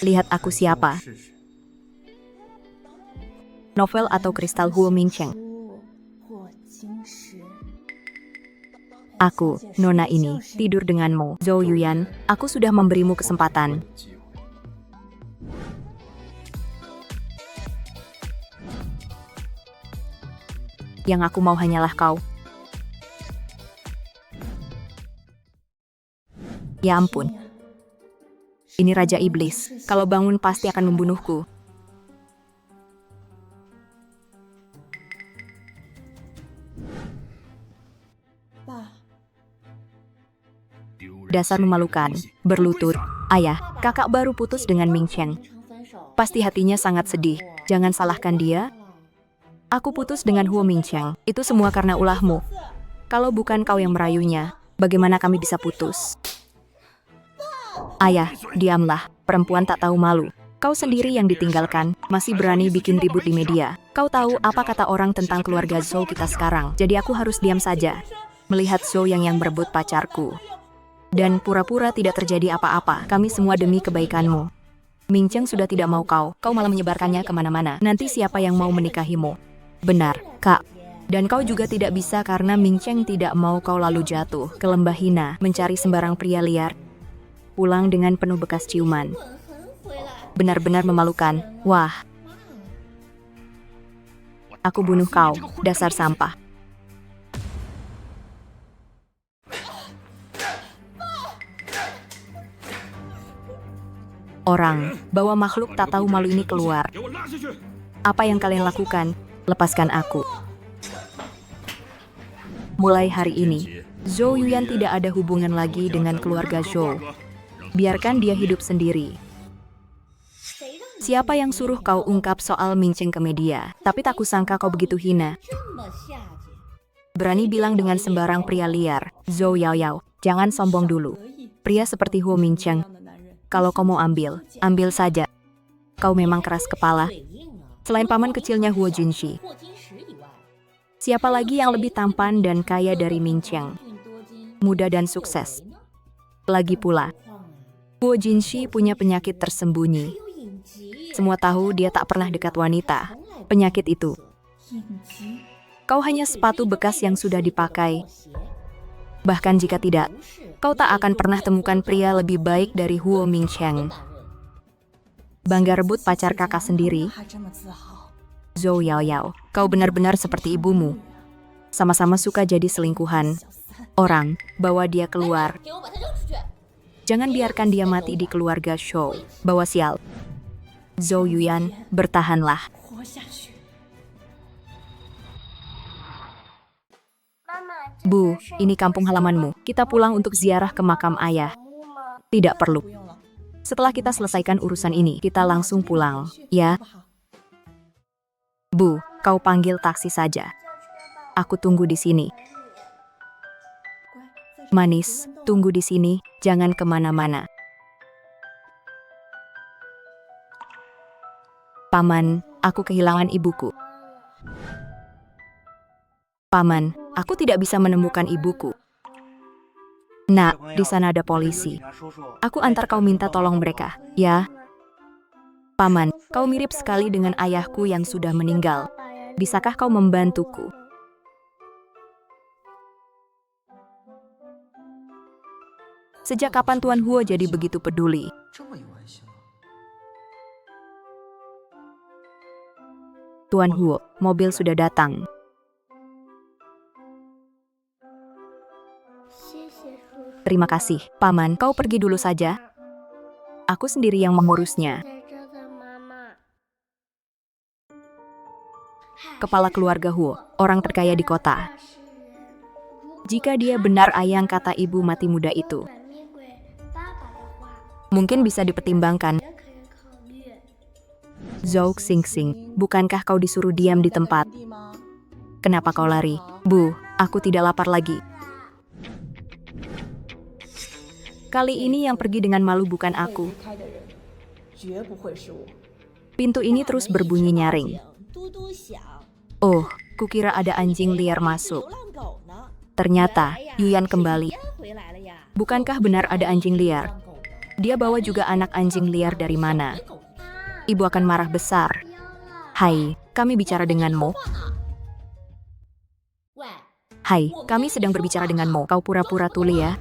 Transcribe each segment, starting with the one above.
Lihat aku siapa. Novel atau kristal Huo Mingcheng. Aku, Nona ini, tidur denganmu. Zhou Yuyan, aku sudah memberimu kesempatan. Yang aku mau hanyalah kau. Ya ampun. Ini Raja Iblis. Kalau bangun pasti akan membunuhku. Dasar memalukan. Berlutut. Ayah, kakak baru putus dengan Mingcheng. Pasti hatinya sangat sedih. Jangan salahkan dia. Aku putus dengan Huo Mingcheng. Itu semua karena ulahmu. Kalau bukan kau yang merayunya, bagaimana kami bisa putus? Ayah, diamlah. Perempuan tak tahu malu. Kau sendiri yang ditinggalkan, masih berani bikin ribut di media. Kau tahu apa kata orang tentang keluarga Zhou kita sekarang. Jadi aku harus diam saja. Melihat Zhou yang berebut pacarku. Dan pura-pura tidak terjadi apa-apa. Kami semua demi kebaikanmu. Mingcheng sudah tidak mau kau. Kau malah menyebarkannya kemana-mana. Nanti siapa yang mau menikahimu? Benar, Kak. Dan kau juga tidak bisa karena Mingcheng tidak mau kau lalu jatuh ke lembah hina, mencari sembarang pria liar. Pulang dengan penuh bekas ciuman. Benar-benar memalukan. Wah. Aku bunuh kau, dasar sampah. Orang, bawa makhluk tak tahu malu ini keluar. Apa yang kalian lakukan? Lepaskan aku. Mulai hari ini, Zhou Yuyan tidak ada hubungan lagi dengan keluarga Zhou. Biarkan dia hidup sendiri. Siapa yang suruh kau ungkap soal Mingcheng ke media? Tapi tak kusangka kau begitu hina. Berani bilang dengan sembarang pria liar. Zhou Yaoyao, jangan sombong dulu. Pria seperti Huo Mingcheng. Kalau kau mau ambil, ambil saja. Kau memang keras kepala. Selain paman kecilnya Huo Jinshi. Siapa lagi yang lebih tampan dan kaya dari Mingcheng? Muda dan sukses. Lagi pula, Huo Jinshi punya penyakit tersembunyi. Semua tahu dia tak pernah dekat wanita. Penyakit itu. Kau hanya sepatu bekas yang sudah dipakai. Bahkan jika tidak, kau tak akan pernah temukan pria lebih baik dari Huo Mingcheng. Bangga rebut pacar kakak sendiri. Zhou Yaoyao, kau benar-benar seperti ibumu. Sama-sama suka jadi selingkuhan. Orang, bawa dia keluar. Jangan biarkan dia mati di keluarga Zhou. Bawa sial. Zhou Yuyan, bertahanlah. Bu, ini kampung halamanmu. Kita pulang untuk ziarah ke makam ayah. Tidak perlu. Setelah kita selesaikan urusan ini, kita langsung pulang, ya? Bu, kau panggil taksi saja. Aku tunggu di sini. Manis, tunggu di sini, jangan kemana-mana. Paman, aku kehilangan ibuku. Paman, aku tidak bisa menemukan ibuku. Nak, di sana ada polisi. Aku antar kau minta tolong mereka, ya? Paman, kau mirip sekali dengan ayahku yang sudah meninggal. Bisakah kau membantuku? Sejak kapan Tuan Huo jadi begitu peduli? Tuan Huo, mobil sudah datang. Terima kasih, Paman. Kau pergi dulu saja. Aku sendiri yang mengurusnya. Kepala keluarga Huo, orang terkaya di kota. Jika dia benar ayang kata ibu mati muda itu, mungkin bisa dipertimbangkan. Zhou Xingxing, bukankah kau disuruh diam di tempat? Kenapa kau lari? Bu, aku tidak lapar lagi. Kali ini yang pergi dengan malu bukan aku. Pintu ini terus berbunyi nyaring. Oh, kukira ada anjing liar masuk. Ternyata, Yuyan kembali. Bukankah benar ada anjing liar? Dia bawa juga anak anjing liar dari mana? Ibu akan marah besar. Hai, kami bicara denganmu. Hai, kami sedang berbicara denganmu. Kau pura-pura tuli ya.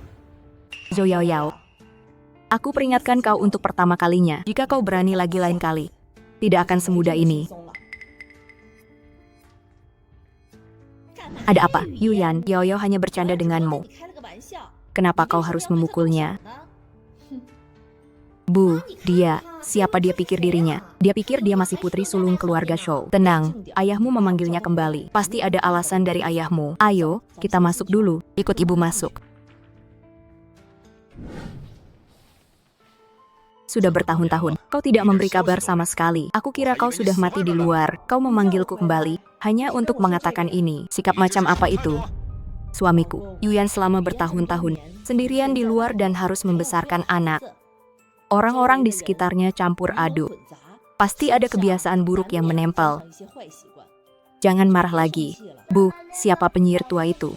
Zhou Yaoyao. Aku peringatkan kau untuk pertama kalinya. Jika kau berani lagi lain kali, tidak akan semudah ini. Ada apa, Yuyan? Yaoyao hanya bercanda denganmu. Kenapa kau harus memukulnya? Bu, dia. Siapa dia pikir dirinya? Dia pikir dia masih putri sulung keluarga Shou. Tenang, ayahmu memanggilnya kembali. Pasti ada alasan dari ayahmu. Ayo, kita masuk dulu. Ikut ibu masuk. Sudah bertahun-tahun, kau tidak memberi kabar sama sekali. Aku kira kau sudah mati di luar. Kau memanggilku kembali, hanya untuk mengatakan ini. Sikap macam apa itu? Suamiku, Yuyan selama bertahun-tahun, sendirian di luar dan harus membesarkan anak. Orang-orang di sekitarnya campur aduk. Pasti ada kebiasaan buruk yang menempel. Jangan marah lagi. Bu, siapa penyihir tua itu?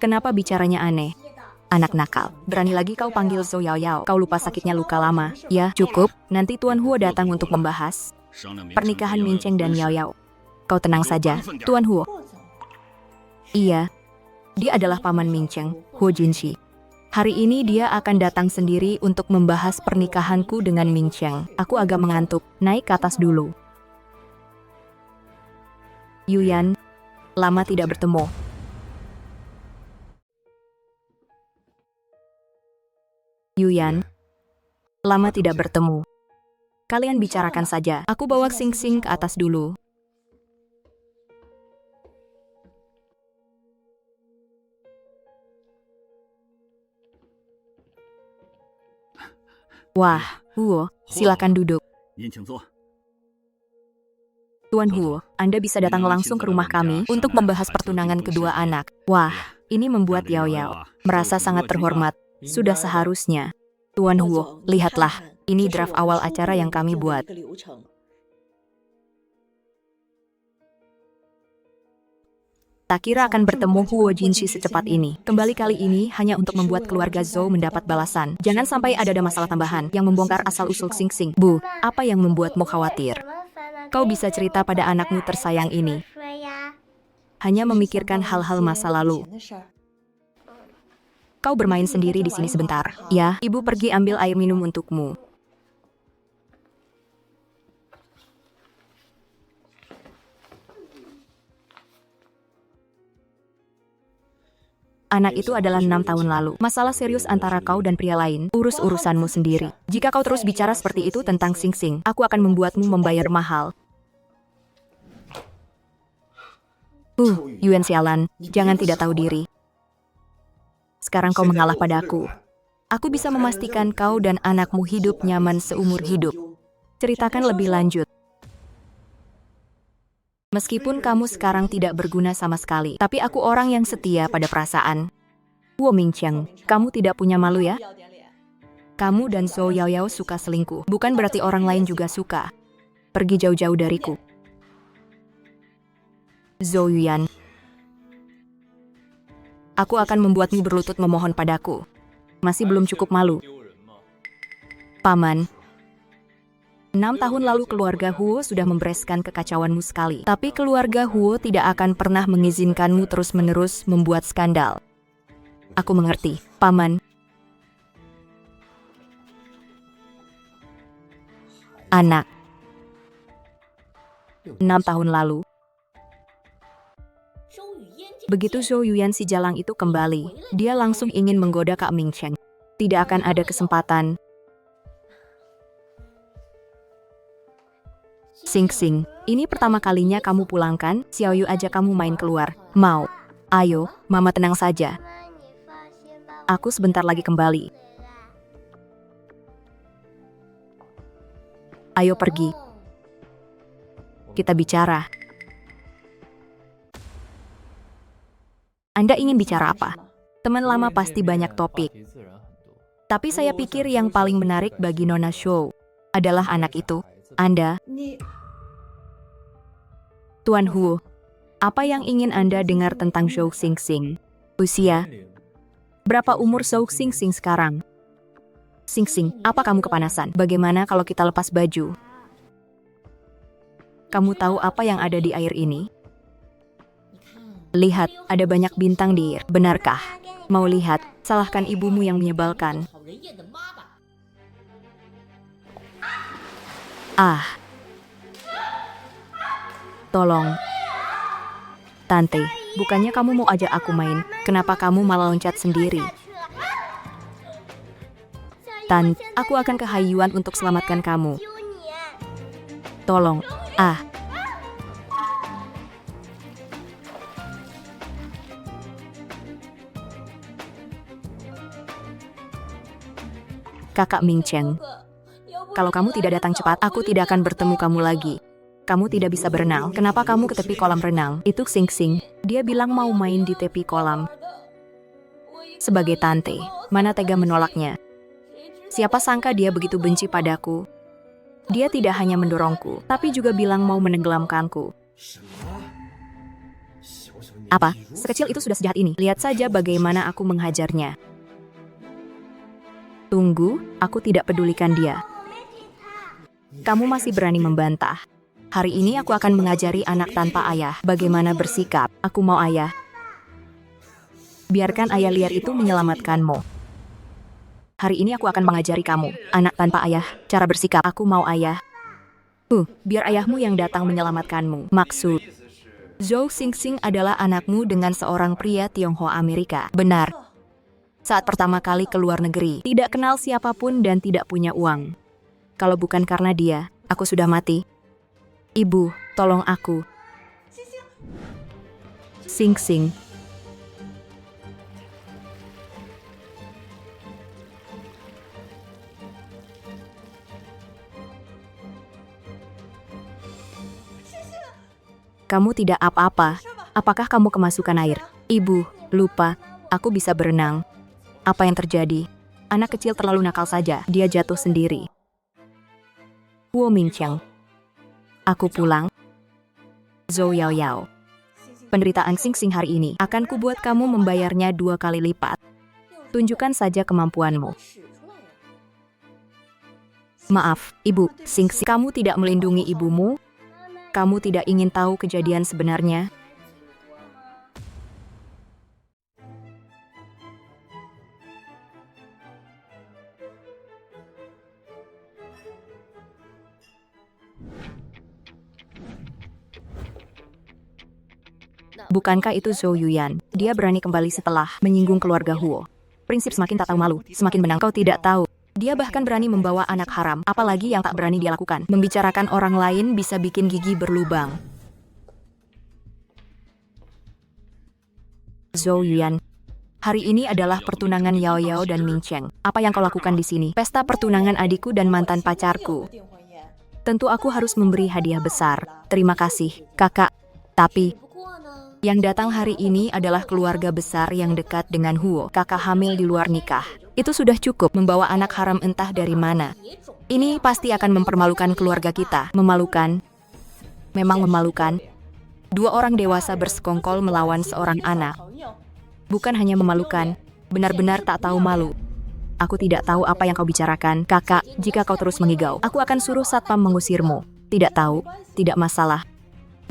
Kenapa bicaranya aneh? Anak nakal, berani lagi kau panggil Zhou Yaoyao. Kau lupa sakitnya luka lama. Ya, cukup. Nanti Tuan Huo datang untuk membahas pernikahan Mincheng dan Yaoyao. Kau tenang saja, Tuan Huo. Iya, dia adalah paman Mincheng, Huo Jinshi. Hari ini dia akan datang sendiri untuk membahas pernikahanku dengan Mincheng. Aku agak mengantuk, naik ke atas dulu. Yuyan, lama tidak bertemu. Yuyan, lama tidak bertemu. Kalian bicarakan saja, aku bawa Xing Xing ke atas dulu. Wah, Huo, silakan duduk. Tuan Huo, Anda bisa datang langsung ke rumah kami untuk membahas pertunangan kedua anak. Wah, ini membuat Yaoyao merasa sangat terhormat. Sudah seharusnya. Tuan Huo, lihatlah, ini draft awal acara yang kami buat. Tak kira akan bertemu Huo Jinshi secepat ini. Kembali kali ini hanya untuk membuat keluarga Zhou mendapat balasan. Jangan sampai ada masalah tambahan yang membongkar asal-usul Xing Xing. Bu, apa yang membuatmu khawatir? Kau bisa cerita pada anakmu tersayang ini. Hanya memikirkan hal-hal masa lalu. Kau bermain sendiri di sini sebentar. Ya, ibu pergi ambil air minum untukmu. Anak itu adalah 6 tahun lalu. Masalah serius antara kau dan pria lain, urus urusanmu sendiri. Jika kau terus bicara seperti itu tentang Xing Xing, aku akan membuatmu membayar mahal. Yuan sialan, jangan tidak tahu diri. Sekarang kau mengalah padaku. Aku bisa memastikan kau dan anakmu hidup nyaman seumur hidup. Ceritakan lebih lanjut. Meskipun kamu sekarang tidak berguna sama sekali, tapi aku orang yang setia pada perasaan. Huo Mincheng, kamu tidak punya malu ya? Kamu dan Zhou Yaoyao suka selingkuh, bukan berarti orang lain juga suka. Pergi jauh-jauh dariku. Zhou Yuyan, aku akan membuatmu berlutut memohon padaku. Masih belum cukup malu. Paman, 6 tahun lalu keluarga Huo sudah membereskan kekacauanmu sekali. Tapi keluarga Huo tidak akan pernah mengizinkanmu terus-menerus membuat skandal. Aku mengerti, Paman. Anak. 6 tahun lalu. Begitu Zhou Yuyan si jalang itu kembali, dia langsung ingin menggoda Kak Mincheng. Tidak akan ada kesempatan. Xing Xing, ini pertama kalinya kamu pulangkan, Xiaoyu aja kamu main keluar. Mau? Ayo, Mama tenang saja. Aku sebentar lagi kembali. Ayo pergi. Kita bicara. Anda ingin bicara apa? Teman lama pasti banyak topik. Tapi saya pikir yang paling menarik bagi Nona Shou adalah anak itu. Anda, Tuan Huo, apa yang ingin Anda dengar tentang Zhou Xing Xing? Usia? Berapa umur Zhou Xing Xing sekarang? Sing Sing, apa kamu kepanasan? Bagaimana kalau kita lepas baju? Kamu tahu apa yang ada di air ini? Lihat, ada banyak bintang di air. Benarkah? Mau lihat? Salahkan ibumu yang menyebalkan. Ah. Tolong. Tante, bukannya kamu mau ajak aku main? Kenapa kamu malah loncat sendiri? Tan, aku akan ke Haiyuan untuk selamatkan kamu. Tolong. Ah. Kakak Ming Cheng, kalau kamu tidak datang cepat, aku tidak akan bertemu kamu lagi. Kamu tidak bisa berenang. Kenapa kamu ke tepi kolam renang? Itu Sing Sing. Dia bilang mau main di tepi kolam. Sebagai tante, mana tega menolaknya. Siapa sangka dia begitu benci padaku. Dia tidak hanya mendorongku, tapi juga bilang mau menenggelamkanku. Apa? Sekecil itu sudah sejahat ini. Lihat saja bagaimana aku menghajarnya. Tunggu, aku tidak pedulikan dia. Kamu masih berani membantah. Hari ini aku akan mengajari anak tanpa ayah bagaimana bersikap. Aku mau ayah. Biarkan ayah liar itu menyelamatkanmu. Hari ini aku akan mengajari kamu, anak tanpa ayah, cara bersikap. Aku mau ayah. Biar ayahmu yang datang menyelamatkanmu. Maksud, Zhou Xingxing adalah anakmu dengan seorang pria Tionghoa Amerika. Benar. Saat pertama kali ke luar negeri, tidak kenal siapapun dan tidak punya uang. Kalau bukan karena dia, aku sudah mati. Ibu, tolong aku. Sing Sing. Kamu tidak apa-apa. Apakah kamu kemasukan air? Ibu, lupa. Aku bisa berenang. Apa yang terjadi? Anak kecil terlalu nakal saja. Dia jatuh sendiri. Wu Mingqiang. Aku pulang. Zhou Yaoyao. Penderitaan Sing Sing hari ini akan kubuat kamu membayarnya 2 kali lipat. Tunjukkan saja kemampuanmu. Maaf, Ibu. Sing Sing, kamu tidak melindungi ibumu? Kamu tidak ingin tahu kejadian sebenarnya? Bukankah itu Zhou Yuyan? Dia berani kembali setelah menyinggung keluarga Huo. Prinsip semakin tak tahu malu, semakin menang. Kau tidak tahu. Dia bahkan berani membawa anak haram. Apalagi yang tak berani dia lakukan. Membicarakan orang lain bisa bikin gigi berlubang. Zhou Yuyan. Hari ini adalah pertunangan Yao Yao dan Ming Cheng. Apa yang kau lakukan di sini? Pesta pertunangan adikku dan mantan pacarku. Tentu aku harus memberi hadiah besar. Terima kasih, kakak. Tapi yang datang hari ini adalah keluarga besar yang dekat dengan Huo. Kakak hamil di luar nikah. Itu sudah cukup membawa anak haram entah dari mana. Ini pasti akan mempermalukan keluarga kita. Memalukan. Memang memalukan. 2 orang dewasa bersekongkol melawan seorang anak. Bukan hanya memalukan, benar-benar tak tahu malu. Aku tidak tahu apa yang kau bicarakan, kakak. Jika kau terus mengigau, aku akan suruh satpam mengusirmu. Tidak tahu, tidak masalah.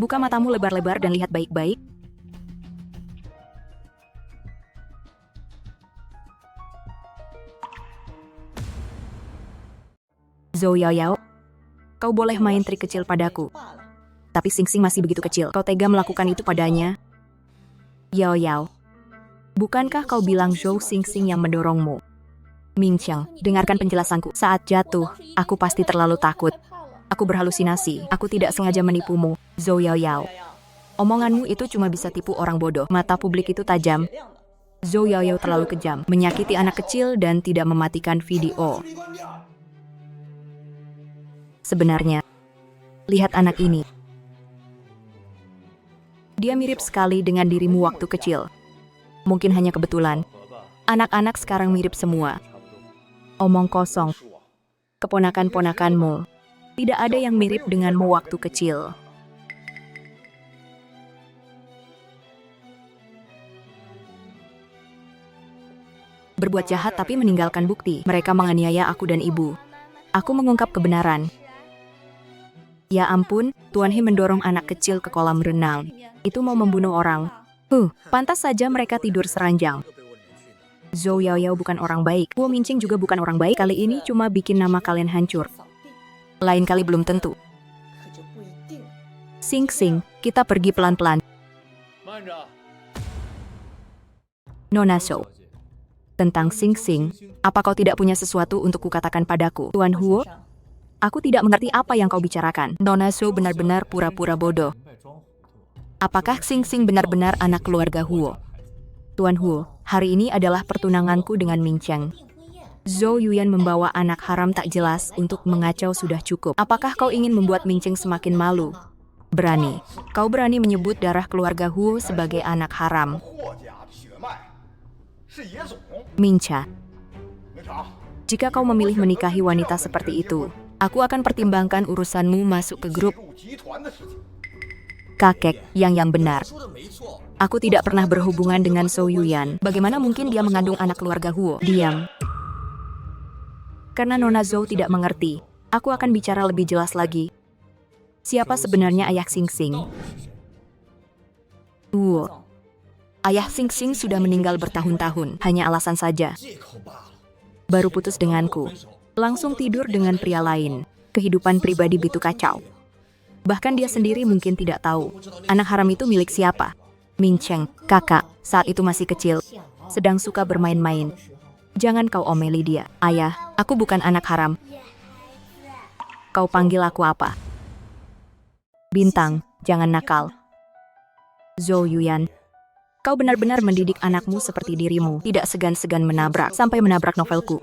Buka matamu lebar-lebar dan lihat baik-baik. Zhou Yaoyao, kau boleh main trik kecil padaku. Tapi Sing Sing masih begitu kecil. Kau tega melakukan itu padanya? Yaoyao, bukankah kau bilang Zhou Xingxing yang mendorongmu? Ming Qiang, dengarkan penjelasanku. Saat jatuh, aku pasti terlalu takut. Aku berhalusinasi. Aku tidak sengaja menipumu. Zhou Yaoyao, omonganmu itu cuma bisa tipu orang bodoh. Mata publik itu tajam. Zhou Yaoyao terlalu kejam, menyakiti anak kecil dan tidak mematikan video. Sebenarnya, lihat anak ini. Dia mirip sekali dengan dirimu waktu kecil. Mungkin hanya kebetulan. Anak-anak sekarang mirip semua. Omong kosong. Keponakan-ponakanmu. Tidak ada yang mirip denganmu waktu kecil. berbuat jahat tapi meninggalkan bukti. Mereka menganiaya aku dan ibu. Aku mengungkap kebenaran. Ya ampun, Tuan He mendorong anak kecil ke kolam renang. Itu mau membunuh orang. Pantas saja mereka tidur seranjang. Zhou Yaoyao bukan orang baik. Huo Mingqing juga bukan orang baik. Kali ini cuma bikin nama kalian hancur. Lain kali belum tentu. Xing Xing, kita pergi pelan-pelan. Nona Zhou. Tentang Xing Xing, apa kau tidak punya sesuatu untuk kukatakan padaku? Tuan Huo, aku tidak mengerti apa yang kau bicarakan. Nona Zhou benar-benar pura-pura bodoh. Apakah Xing Xing benar-benar anak keluarga Huo? Tuan Huo, hari ini adalah pertunanganku dengan Mingqiang. Zhou Yuyan membawa anak haram tak jelas untuk mengacau sudah cukup. Apakah kau ingin membuat Mingqiang semakin malu? Berani. Kau berani menyebut darah keluarga Huo sebagai anak haram. Mingcha, jika kau memilih menikahi wanita seperti itu, aku akan pertimbangkan urusanmu masuk ke grup. Kakek, yang benar. Aku tidak pernah berhubungan dengan Zhou Yuyan. Bagaimana mungkin dia mengandung anak keluarga Huo? Diam. Karena Nona Zhou tidak mengerti, aku akan bicara lebih jelas lagi. Siapa sebenarnya ayah Xing Xing? Huo. Ayah Xing Xing sudah meninggal bertahun-tahun, hanya alasan saja. Baru putus denganku. Langsung tidur dengan pria lain. Kehidupan pribadi begitu kacau. Bahkan dia sendiri mungkin tidak tahu. Anak haram itu milik siapa? Mingqiang, kakak, saat itu masih kecil, sedang suka bermain-main. Jangan kau omeli dia. Ayah, aku bukan anak haram. Kau panggil aku apa? Bintang, jangan nakal. Zhou Yuyan, kau benar-benar mendidik anakmu seperti dirimu, tidak segan-segan menabrak, sampai menabrak novelku.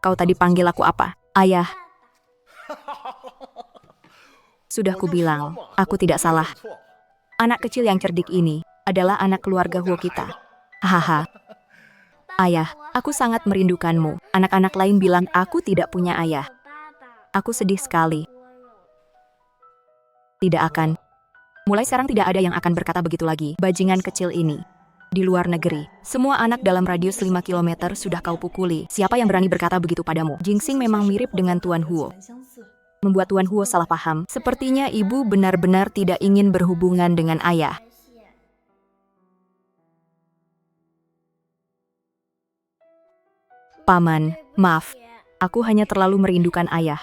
Kau tadi panggil aku apa? Ayah. Sudah kubilang, aku tidak salah. Anak kecil yang cerdik ini adalah anak keluarga Huo kita. Hahaha. Ayah, aku sangat merindukanmu. Anak-anak lain bilang aku tidak punya ayah. Aku sedih sekali. Tidak akan. Mulai sekarang tidak ada yang akan berkata begitu lagi. Bajingan kecil ini. Di luar negeri, semua anak dalam radius 5 km sudah kau pukuli. Siapa yang berani berkata begitu padamu? Jingxing memang mirip dengan Tuan Huo. Membuat Tuan Huo salah paham. Sepertinya ibu benar-benar tidak ingin berhubungan dengan ayah. Paman, maaf. Aku hanya terlalu merindukan ayah.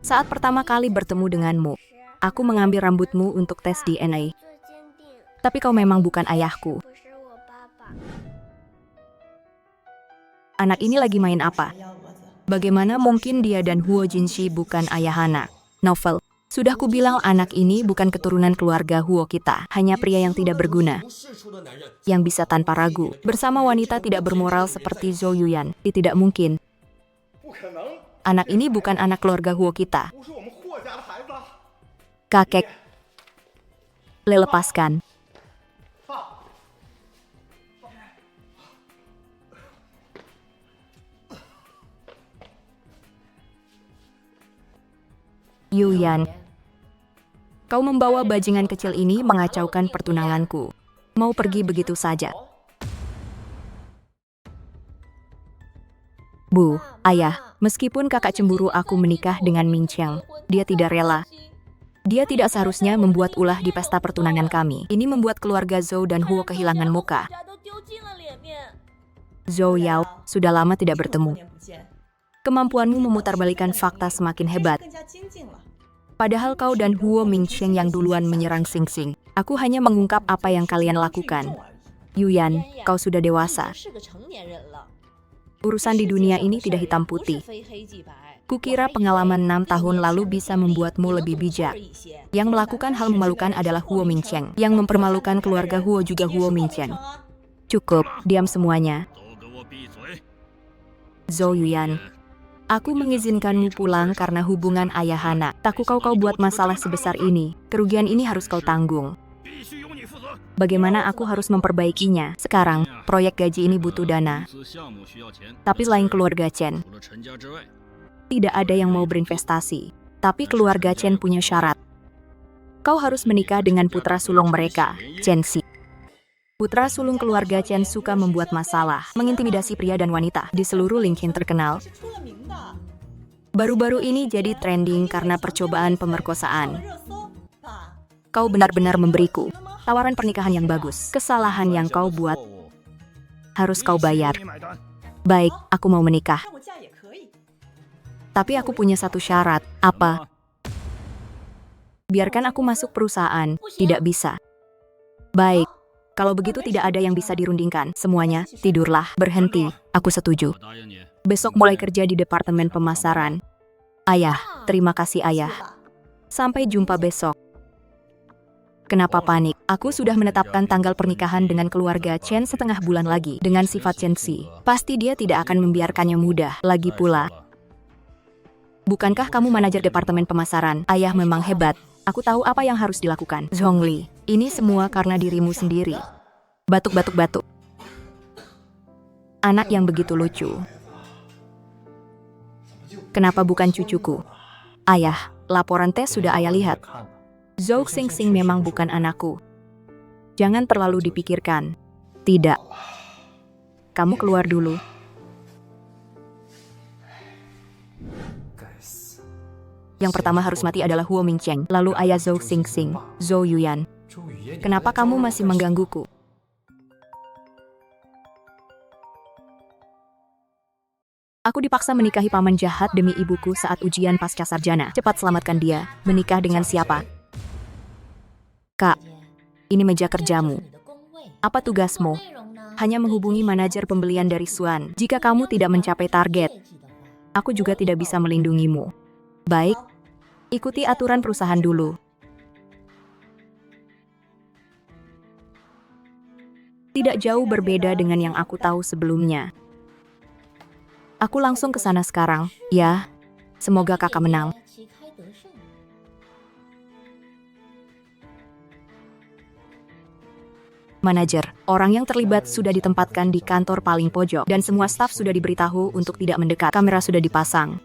Saat pertama kali bertemu denganmu, aku mengambil rambutmu untuk tes DNA. Tapi kau memang bukan ayahku. Anak ini lagi main apa? Bagaimana mungkin dia dan Huo Jinshi bukan ayah anak? Novel, sudah kubilang anak ini bukan keturunan keluarga Huo kita. Hanya pria yang tidak berguna. Yang bisa tanpa ragu. Bersama wanita tidak bermoral seperti Zhou Yuyan. Tidak mungkin. Anak ini bukan anak keluarga Huo kita. Kakek. Lepaskan. Yuyan, kau membawa bajingan kecil ini mengacaukan pertunanganku. Mau pergi begitu saja? Bu, ayah, meskipun kakak cemburu aku menikah dengan Mingqiang, dia tidak rela. Dia tidak seharusnya membuat ulah di pesta pertunangan kami. Ini membuat keluarga Zhou dan Huo kehilangan muka. Zhou Yao, sudah lama tidak bertemu. Kemampuanmu memutarbalikan fakta semakin hebat. Padahal kau dan Huo Mingqiang yang duluan menyerang Xing Xing. Aku hanya mengungkap apa yang kalian lakukan. Yuyan, kau sudah dewasa. Urusan di dunia ini tidak hitam putih. Kukira pengalaman 6 tahun lalu bisa membuatmu lebih bijak. Yang melakukan hal memalukan adalah Huo Mingqiang. Yang mempermalukan keluarga Huo juga Huo Mingqiang. Cukup, diam semuanya. Zhou Yuyan, aku mengizinkanmu pulang karena hubungan ayah anak. Takut kau buat masalah sebesar ini. Kerugian ini harus kau tanggung. Bagaimana aku harus memperbaikinya? Sekarang, proyek gaji ini butuh dana. Tapi selain keluarga Chen, tidak ada yang mau berinvestasi. Tapi keluarga Chen punya syarat. Kau harus menikah dengan putra sulung mereka, Chen Xi. Putra sulung keluarga Chen suka membuat masalah, mengintimidasi pria dan wanita di seluruh LinkedIn terkenal. Baru-baru ini jadi trending karena percobaan pemerkosaan. Kau benar-benar memberiku tawaran pernikahan yang bagus. Kesalahan yang kau buat harus kau bayar. Baik, aku mau menikah. Tapi aku punya satu syarat. Apa? Biarkan aku masuk perusahaan. Tidak bisa. Baik. Kalau begitu tidak ada yang bisa dirundingkan. Semuanya, tidurlah, berhenti. Aku setuju. Besok mulai kerja di departemen pemasaran. Ayah, terima kasih ayah. Sampai jumpa besok. Kenapa panik? Aku sudah menetapkan tanggal pernikahan dengan keluarga Chen setengah bulan lagi. Dengan sifat Chen Si, pasti dia tidak akan membiarkannya mudah. Lagi pula, bukankah kamu manajer departemen pemasaran? Ayah memang hebat. Aku tahu apa yang harus dilakukan. Zhongli, ini semua karena dirimu sendiri. Batuk-batuk-batuk. Anak yang begitu lucu. Kenapa bukan cucuku? Ayah, laporan tes sudah ayah lihat. Zhou Xingxing memang bukan anakku. Jangan terlalu dipikirkan. Tidak. Kamu keluar dulu. Yang pertama harus mati adalah Huo Mingcheng, lalu ayah Zhou Xingxing, Zhou Yuyan. Kenapa kamu masih menggangguku? Aku dipaksa menikahi paman jahat demi ibuku saat ujian pasca sarjana. Cepat selamatkan dia. Menikah dengan siapa? Kak, ini meja kerjamu. Apa tugasmu? Hanya menghubungi manajer pembelian dari Suan. Jika kamu tidak mencapai target, aku juga tidak bisa melindungimu. Baik, ikuti aturan perusahaan dulu. Tidak jauh berbeda dengan yang aku tahu sebelumnya. Aku langsung ke sana sekarang. Ya, semoga kakak menang. Manajer, orang yang terlibat sudah ditempatkan di kantor paling pojok dan semua staf sudah diberitahu untuk tidak mendekat. Kamera sudah dipasang.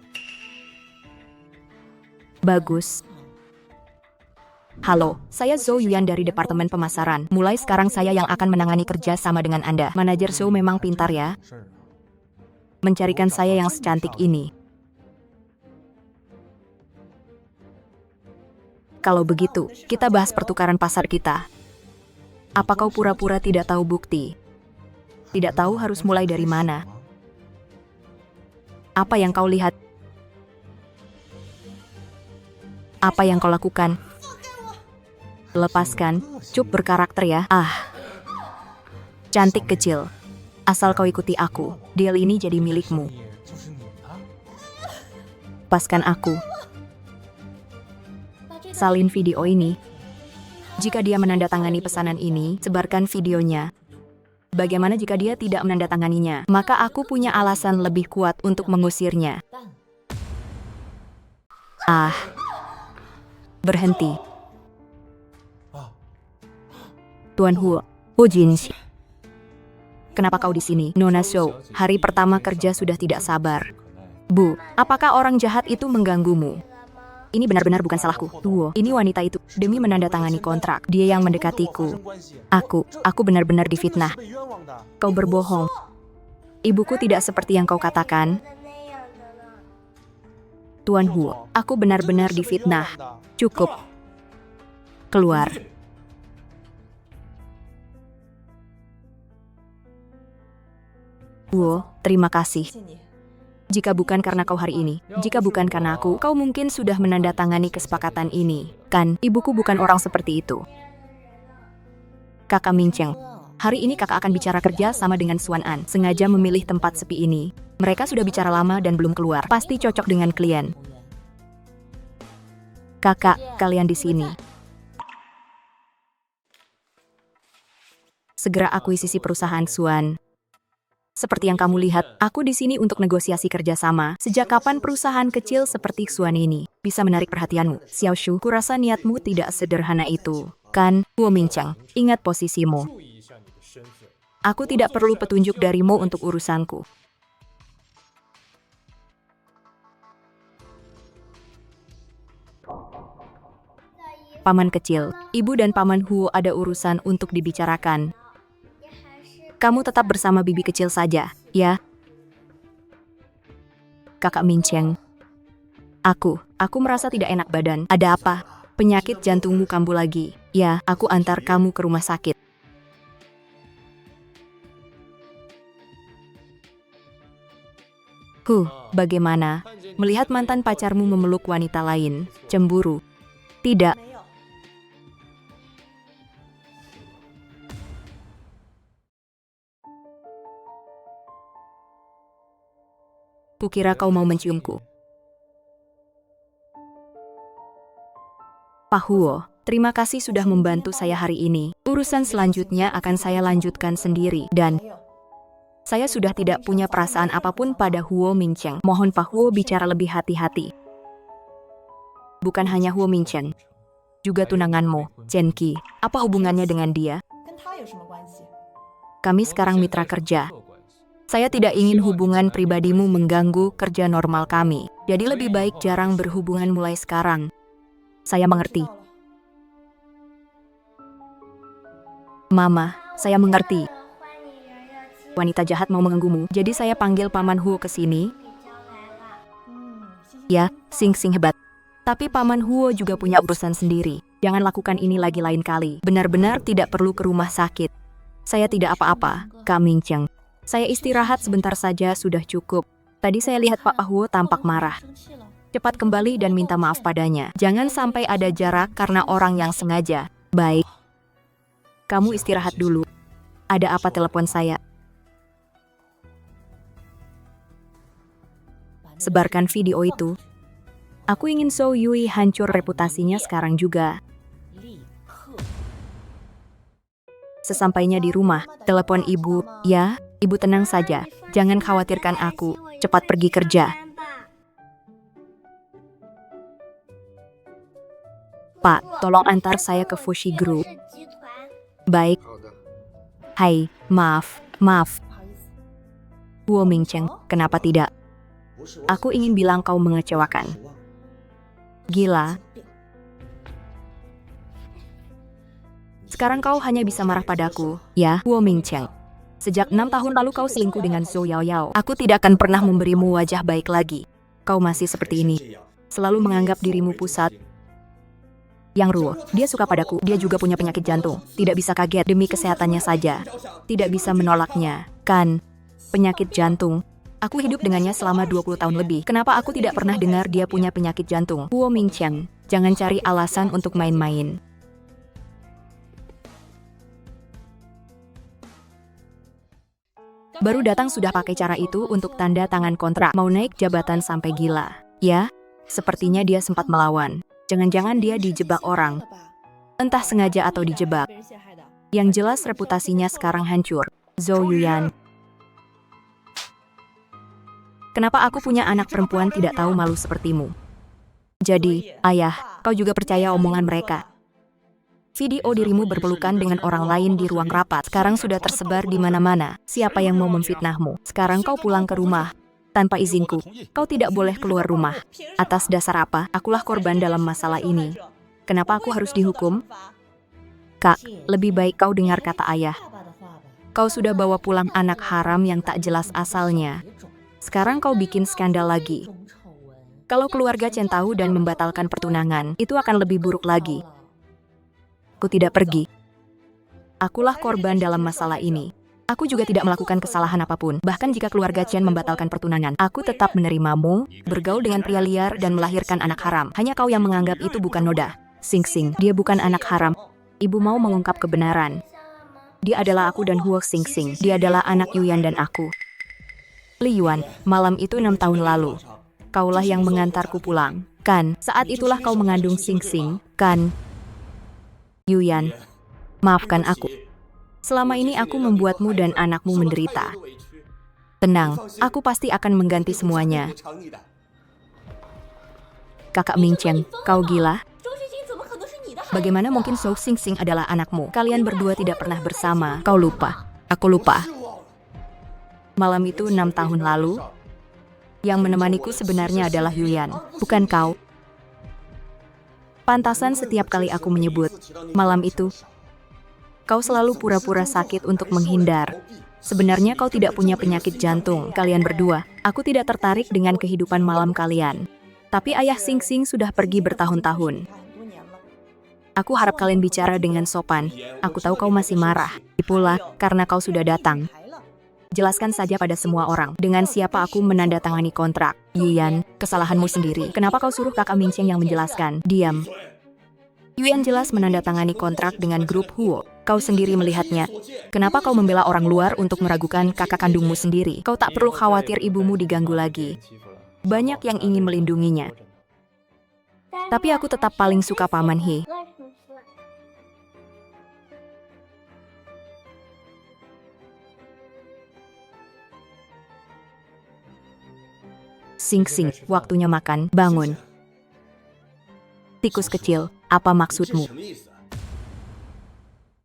Bagus. Halo, saya Zhou Yuyan dari Departemen Pemasaran. Mulai sekarang saya yang akan menangani kerja sama dengan Anda. Manajer Zhou memang pintar ya. Mencarikan saya yang secantik ini. Kalau begitu, kita bahas pertukaran pasar kita. Apa kau pura-pura tidak tahu bukti? Tidak tahu harus mulai dari mana? Apa yang kau lihat? Apa yang kau lakukan? Lepaskan, cup berkarakter ya. Cantik kecil. Asal kau ikuti aku, deal ini jadi milikmu. Lepaskan aku. Salin video ini. Jika dia menandatangani pesanan ini, sebarkan videonya. Bagaimana jika dia tidak menandatanganinya? Maka aku punya alasan lebih kuat untuk mengusirnya. Berhenti. Tuan Huo, Hu Jinxi. Kenapa kau di sini? Nona Zhou, hari pertama kerja sudah tidak sabar. Bu, apakah orang jahat itu mengganggumu? Ini benar-benar bukan salahku. Huo, ini wanita itu. Demi menandatangani kontrak, dia yang mendekatiku. Aku benar-benar difitnah. Kau berbohong. Ibuku tidak seperti yang kau katakan. Tuan Huo, aku benar-benar difitnah. Cukup. Keluar. Huo, terima kasih. Jika bukan karena kau hari ini, jika bukan karena aku, kau mungkin sudah menandatangani kesepakatan ini. Kan, ibuku bukan orang seperti itu. Kakak Mingcheng, hari ini kakak akan bicara kerja sama dengan Suan An. Sengaja memilih tempat sepi ini. Mereka sudah bicara lama dan belum keluar. Pasti cocok dengan klien. Kakak, kalian di sini. Segera akuisisi perusahaan Suan. Seperti yang kamu lihat, aku di sini untuk negosiasi kerjasama. Sejak kapan perusahaan kecil seperti Suan ini bisa menarik perhatianmu? Xiao Shu, kurasa niatmu tidak sederhana itu. Kan, Huo Mingcheng, ingat posisimu. Aku tidak perlu petunjuk darimu untuk urusanku. Paman kecil, ibu dan paman Huo ada urusan untuk dibicarakan. Kamu tetap bersama bibi kecil saja, ya? Kakak Mincheng. Aku merasa tidak enak badan. Ada apa? Penyakit jantungmu kambuh lagi. Ya, aku antar kamu ke rumah sakit. Bagaimana? Melihat mantan pacarmu memeluk wanita lain, cemburu? Tidak. Kukira kau mau menciumku. Pak Huo, terima kasih sudah membantu saya hari ini. Urusan selanjutnya akan saya lanjutkan sendiri, dan saya sudah tidak punya perasaan apapun pada Huo Mingcheng. Mohon Pak Huo bicara lebih hati-hati. Bukan hanya Huo Mingcheng, juga tunanganmu, Chen Qi. Apa hubungannya dengan dia? Kami sekarang mitra kerja. Saya tidak ingin hubungan pribadimu mengganggu kerja normal kami. Jadi lebih baik jarang berhubungan mulai sekarang. Saya mengerti. Mama, saya mengerti. Wanita jahat mau mengganggumu, jadi saya panggil Paman Huo ke sini. Ya, Sing Sing hebat. Tapi Paman Huo juga punya urusan sendiri. Jangan lakukan ini lagi lain kali. Benar-benar tidak perlu ke rumah sakit. Saya tidak apa-apa, Kak Mingcheng. Saya istirahat sebentar saja sudah cukup. Tadi saya lihat Pak Huo tampak marah. Cepat kembali dan minta maaf padanya. Jangan sampai ada jarak karena orang yang sengaja. Baik. Kamu istirahat dulu. Ada apa telepon saya? Sebarkan video itu. Aku ingin Zhou Yui hancur reputasinya sekarang juga. Sesampainya di rumah, telepon ibu. Ya, ibu tenang saja. Jangan khawatirkan aku. Cepat pergi kerja. Pak, tolong antar saya ke Fushi Group. Baik. Hai, maaf. Huo Mingcheng, kenapa tidak? Aku ingin bilang kau mengecewakan. Gila. Sekarang kau hanya bisa marah padaku, ya, Huo Mingcheng. Sejak 6 tahun lalu kau selingkuh dengan Zhou Yaoyao. Aku tidak akan pernah memberimu wajah baik lagi. Kau masih seperti ini. Selalu menganggap dirimu pusat. Yang Ruo, dia suka padaku. Dia juga punya penyakit jantung. Tidak bisa kaget demi kesehatannya saja. Tidak bisa menolaknya. Kan, penyakit jantung. Aku hidup dengannya selama 20 tahun lebih. Kenapa aku tidak pernah dengar dia punya penyakit jantung? Huo Mingcheng, jangan cari alasan untuk main-main. Baru datang sudah pakai cara itu untuk tanda tangan kontrak. Mau naik jabatan sampai gila. Ya, sepertinya dia sempat melawan. Jangan-jangan dia dijebak orang. Entah sengaja atau dijebak. Yang jelas reputasinya sekarang hancur. Zhou Yuyan. Kenapa aku punya anak perempuan tidak tahu malu sepertimu? Jadi, ayah, kau juga percaya omongan mereka? Video dirimu berpelukan dengan orang lain di ruang rapat sekarang sudah tersebar di mana-mana. Siapa yang mau memfitnahmu? Sekarang kau pulang ke rumah. Tanpa izinku, kau tidak boleh keluar rumah. Atas dasar apa? Akulah korban dalam masalah ini. Kenapa aku harus dihukum? Kak, lebih baik kau dengar kata ayah. Kau sudah bawa pulang anak haram yang tak jelas asalnya. Sekarang kau bikin skandal lagi. Kalau keluarga Chen tahu dan membatalkan pertunangan, itu akan lebih buruk lagi. Aku tidak pergi. Akulah korban dalam masalah ini. Aku juga tidak melakukan kesalahan apapun. Bahkan jika keluarga Chen membatalkan pertunangan, aku tetap menerimamu, bergaul dengan pria liar dan melahirkan anak haram. Hanya kau yang menganggap itu bukan noda. Sing Sing, dia bukan anak haram. Ibu mau mengungkap kebenaran. Dia adalah aku dan Huo Sing Sing. Dia adalah anak Yuyan dan aku. Li Yuan, malam itu 6 tahun lalu. Kaulah yang mengantarku pulang. Kan, saat itulah kau mengandung Sing Sing, kan? Yuyan, maafkan aku. Selama ini aku membuatmu dan anakmu menderita. Tenang, aku pasti akan mengganti semuanya. Kakak Mingcheng, kau gila? Bagaimana mungkin Zhou Xingxing adalah anakmu? Kalian berdua tidak pernah bersama. Kau lupa. Aku lupa. Malam itu 6 tahun lalu, yang menemaniku sebenarnya adalah Yuyan, bukan kau. Pantasan setiap kali aku menyebut malam itu, kau selalu pura-pura sakit untuk menghindar. Sebenarnya kau tidak punya penyakit jantung, kalian berdua. Aku tidak tertarik dengan kehidupan malam kalian. Tapi ayah Sing Sing sudah pergi bertahun-tahun. Aku harap kalian bicara dengan sopan. Aku tahu kau masih marah. Pula, karena kau sudah datang. Jelaskan saja pada semua orang, dengan siapa aku menandatangani kontrak. Yuyan, kesalahanmu sendiri. Kenapa kau suruh kakak Mincheng yang menjelaskan? Diam. Yuyan jelas menandatangani kontrak dengan grup Huo. Kau sendiri melihatnya. Kenapa kau membela orang luar untuk meragukan kakak kandungmu sendiri? Kau tak perlu khawatir ibumu diganggu lagi. Banyak yang ingin melindunginya. Tapi aku tetap paling suka Paman He. Sing Sing, waktunya makan, bangun. Tikus kecil, apa maksudmu?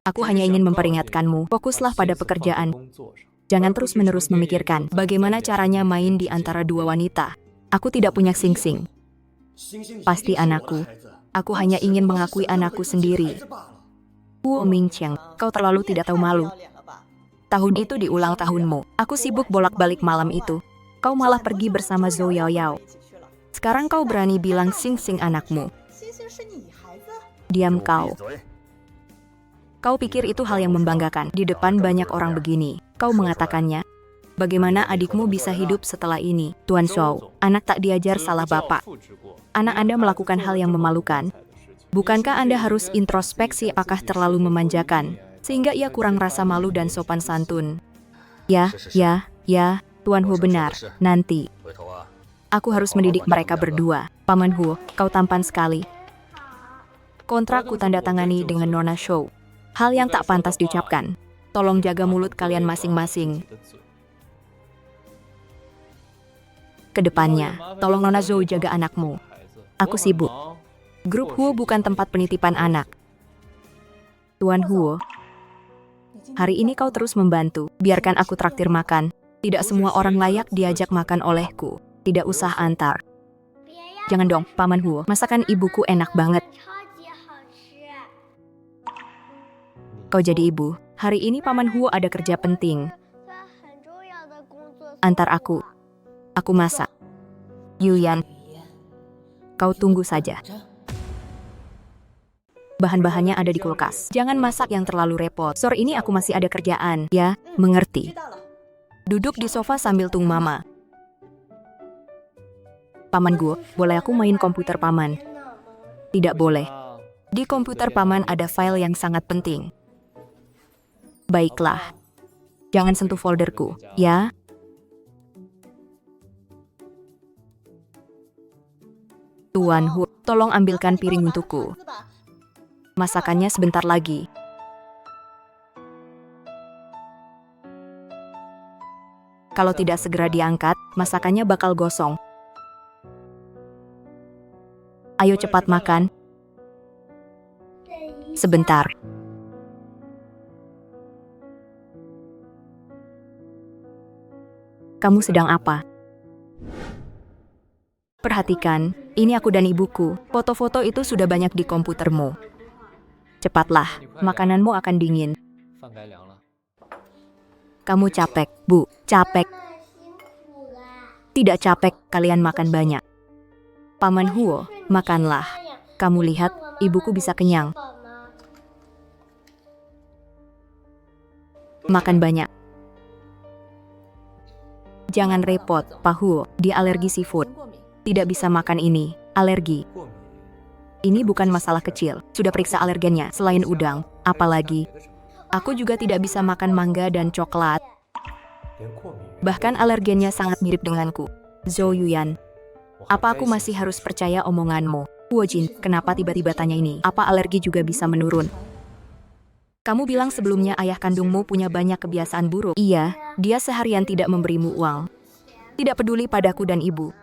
Aku hanya ingin memperingatkanmu, fokuslah pada pekerjaan. Jangan terus-menerus memikirkan bagaimana caranya main di antara dua wanita. Aku tidak punya Sing Sing. Pasti anakku. Aku hanya ingin mengakui anakku sendiri. Wu Mingcheng, kau terlalu tidak tahu malu. Tahun itu di ulang tahunmu. Aku sibuk bolak-balik malam itu. Kau malah pergi bersama Zhou Yaoyao. Sekarang kau berani bilang Sing Sing anakmu. Diam kau. Kau pikir itu hal yang membanggakan di depan banyak orang begini. Kau mengatakannya. Bagaimana adikmu bisa hidup setelah ini? Tuan Zhou, anak tak diajar salah bapak. Anak Anda melakukan hal yang memalukan. Bukankah Anda harus introspeksi apakah terlalu memanjakan, sehingga ia kurang rasa malu dan sopan santun? Ya, Tuan Hu benar, nanti. Aku harus mendidik mereka berdua. Paman Hu, kau tampan sekali. Kontrak ku tanda tangani dengan Nona Shou. Hal yang tak pantas diucapkan. Tolong jaga mulut kalian masing-masing. Kedepannya, tolong Nona Zhou jaga anakmu. Aku sibuk. Grup Hu bukan tempat penitipan anak. Tuan Hu, hari ini kau terus membantu. Biarkan aku traktir makan. Tidak semua orang layak diajak makan olehku. Tidak usah antar. Jangan dong, Paman Hu. Masakan ibuku enak banget. Kau jadi ibu. Hari ini Paman Hu ada kerja penting. Antar aku. Aku masak. Yuyan, kau tunggu saja. Bahan-bahannya ada di kulkas. Jangan masak yang terlalu repot. Sore ini aku masih ada kerjaan. Ya, mengerti. Duduk di sofa sambil tunggu Mama. Paman Gu, boleh aku main komputer Paman? Tidak boleh. Di komputer Paman ada file yang sangat penting. Baiklah. Jangan sentuh folderku, ya? Tuan Hu, tolong ambilkan piring untukku. Masakannya sebentar lagi. Kalau tidak segera diangkat, masakannya bakal gosong. Ayo cepat makan. Sebentar. Kamu sedang apa? Perhatikan, ini aku dan ibuku. Foto-foto itu sudah banyak di komputermu. Cepatlah, makananmu akan dingin. Kamu capek, Bu. Capek. Tidak capek, kalian makan banyak. Paman Huo, makanlah. Kamu lihat, ibuku bisa kenyang. Makan banyak. Jangan repot, Pak Huo. Dia alergi seafood. Tidak bisa makan ini. Alergi. Ini bukan masalah kecil. Sudah periksa alergennya selain udang. Apalagi, aku juga tidak bisa makan mangga dan coklat. Bahkan alergennya sangat mirip denganku. Zhou Yuyan, apa aku masih harus percaya omonganmu? Huo Jin, kenapa tiba-tiba tanya ini? Apa alergi juga bisa menurun? Kamu bilang sebelumnya ayah kandungmu punya banyak kebiasaan buruk. Iya, dia seharian tidak memberimu uang. Tidak peduli padaku dan ibu.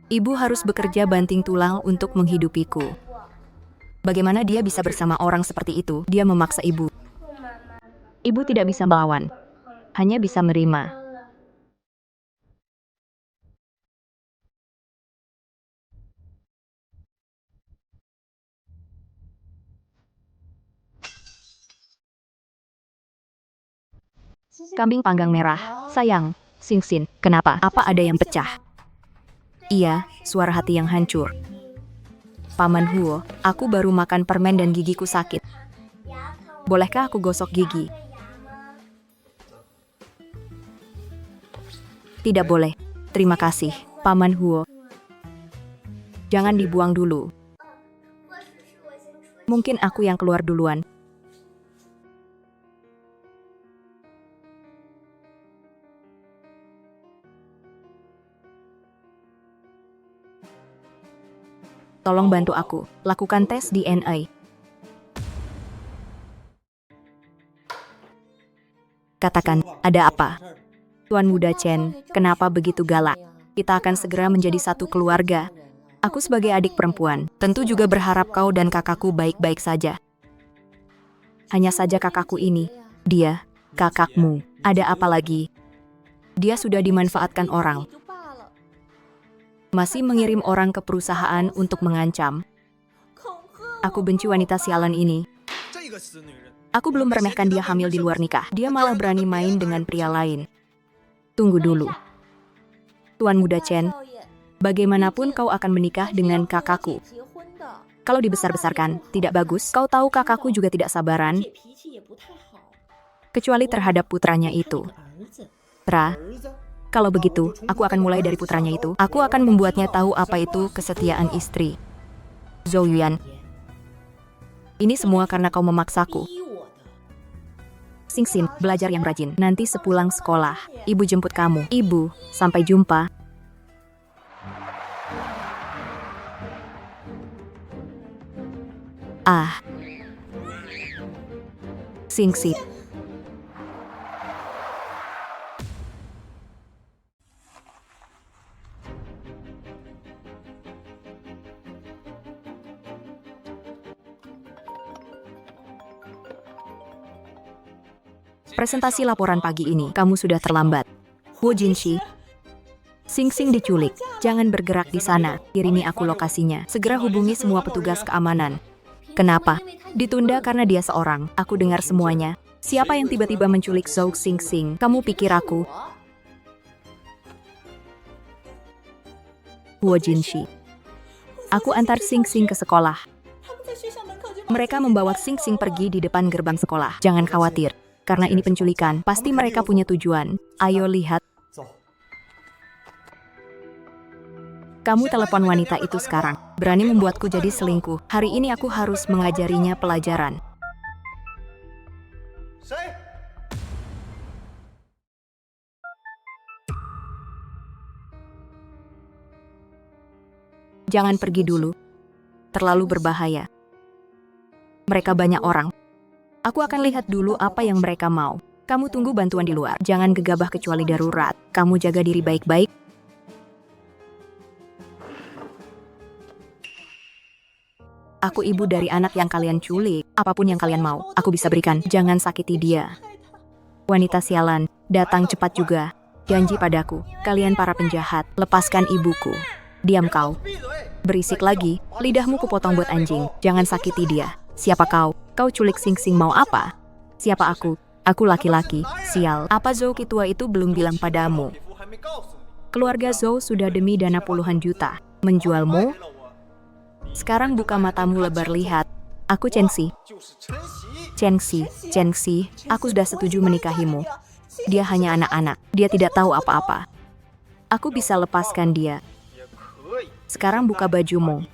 Ibu harus bekerja banting tulang untuk menghidupiku. Bagaimana dia bisa bersama orang seperti itu? Dia memaksa ibu. Ibu tidak bisa melawan. Hanya bisa menerima. Kambing panggang merah. Sayang, Xingxin, kenapa? Apa ada yang pecah? Iya, suara hati yang hancur. Paman Huo, aku baru makan permen dan gigiku sakit. Bolehkah aku gosok gigi? Tidak boleh. Terima kasih, Paman Huo. Jangan dibuang dulu. Mungkin aku yang keluar duluan. Tolong bantu aku. Lakukan tes DNA. Katakan, ada apa? Tuan Muda Chen, kenapa begitu galak? Kita akan segera menjadi satu keluarga. Aku sebagai adik perempuan, tentu juga berharap kau dan kakakku baik-baik saja. Hanya saja kakakku ini, dia, kakakmu, ada apa lagi? Dia sudah dimanfaatkan orang. Masih mengirim orang ke perusahaan untuk mengancam. Aku benci wanita sialan ini. Aku belum meremehkan dia hamil di luar nikah. Dia malah berani main dengan pria lain. Tunggu dulu. Tuan Muda Chen, bagaimanapun kau akan menikah dengan kakakku. Kalau dibesar-besarkan, tidak bagus. Kau tahu kakakku juga tidak sabaran. Kecuali terhadap putranya itu. Kalau begitu, aku akan mulai dari putranya itu. Aku akan membuatnya tahu apa itu kesetiaan istri. Zhou Yuan, ini semua karena kau memaksaku. Xingxin, belajar yang rajin. Nanti sepulang sekolah, ibu jemput kamu. Ibu, sampai jumpa. Xingxin. Presentasi laporan pagi ini, kamu sudah terlambat. Wu Jinshi. Xingxin diculik. Jangan bergerak di sana. Kirimi aku lokasinya. Segera hubungi semua petugas keamanan. Kenapa? Ditunda karena dia seorang. Aku dengar semuanya. Siapa yang tiba-tiba menculik Zhou Xingxin? Kamu pikir aku? Wu Jinshi. Aku antar Xingxin ke sekolah. Mereka membawa Xingxin pergi di depan gerbang sekolah. Jangan khawatir. Karena ini penculikan, pasti mereka punya tujuan. Ayo lihat. Kamu telepon wanita itu sekarang. Berani membuatku jadi selingkuh. Hari ini aku harus mengajarinya pelajaran. Jangan pergi dulu. Terlalu berbahaya. Mereka banyak orang. Aku akan lihat dulu apa yang mereka mau. Kamu tunggu bantuan di luar. Jangan gegabah kecuali darurat. Kamu jaga diri baik-baik. Aku ibu dari anak yang kalian culik. Apapun yang kalian mau, aku bisa berikan. Jangan sakiti dia. Wanita sialan, datang cepat juga. Janji padaku, kalian para penjahat, lepaskan ibuku. Diam kau. Berisik lagi, lidahmu kupotong buat anjing. Jangan sakiti dia. Siapa kau? Kau culik Xingxin mau apa? Siapa aku? Aku laki-laki. Sial. Apa Zhou Kitua itu belum bilang padamu? Keluarga Zhou sudah demi dana puluhan juta. Menjualmu? Sekarang buka matamu lebar lihat. Aku Chenxi. Chenxi, aku sudah setuju menikahimu. Dia hanya anak-anak. Dia tidak tahu apa-apa. Aku bisa lepaskan dia. Sekarang buka bajumu.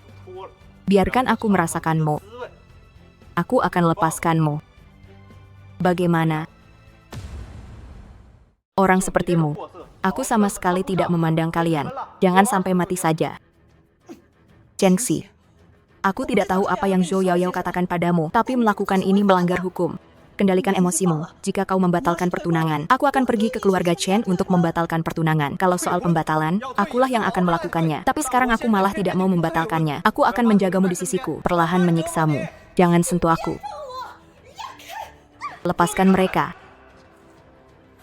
Biarkan aku merasakanmu. Aku akan lepaskanmu. Bagaimana? Orang sepertimu. Aku sama sekali tidak memandang kalian. Jangan sampai mati saja. Chenxi. Aku tidak tahu apa yang Zhou Yaoyao katakan padamu, tapi melakukan ini melanggar hukum. Kendalikan emosimu. Jika kau membatalkan pertunangan, aku akan pergi ke keluarga Chen untuk membatalkan pertunangan. Kalau soal pembatalan, akulah yang akan melakukannya. Tapi sekarang aku malah tidak mau membatalkannya. Aku akan menjagamu di sisiku, perlahan menyiksamu. Jangan sentuh aku. Lepaskan mereka.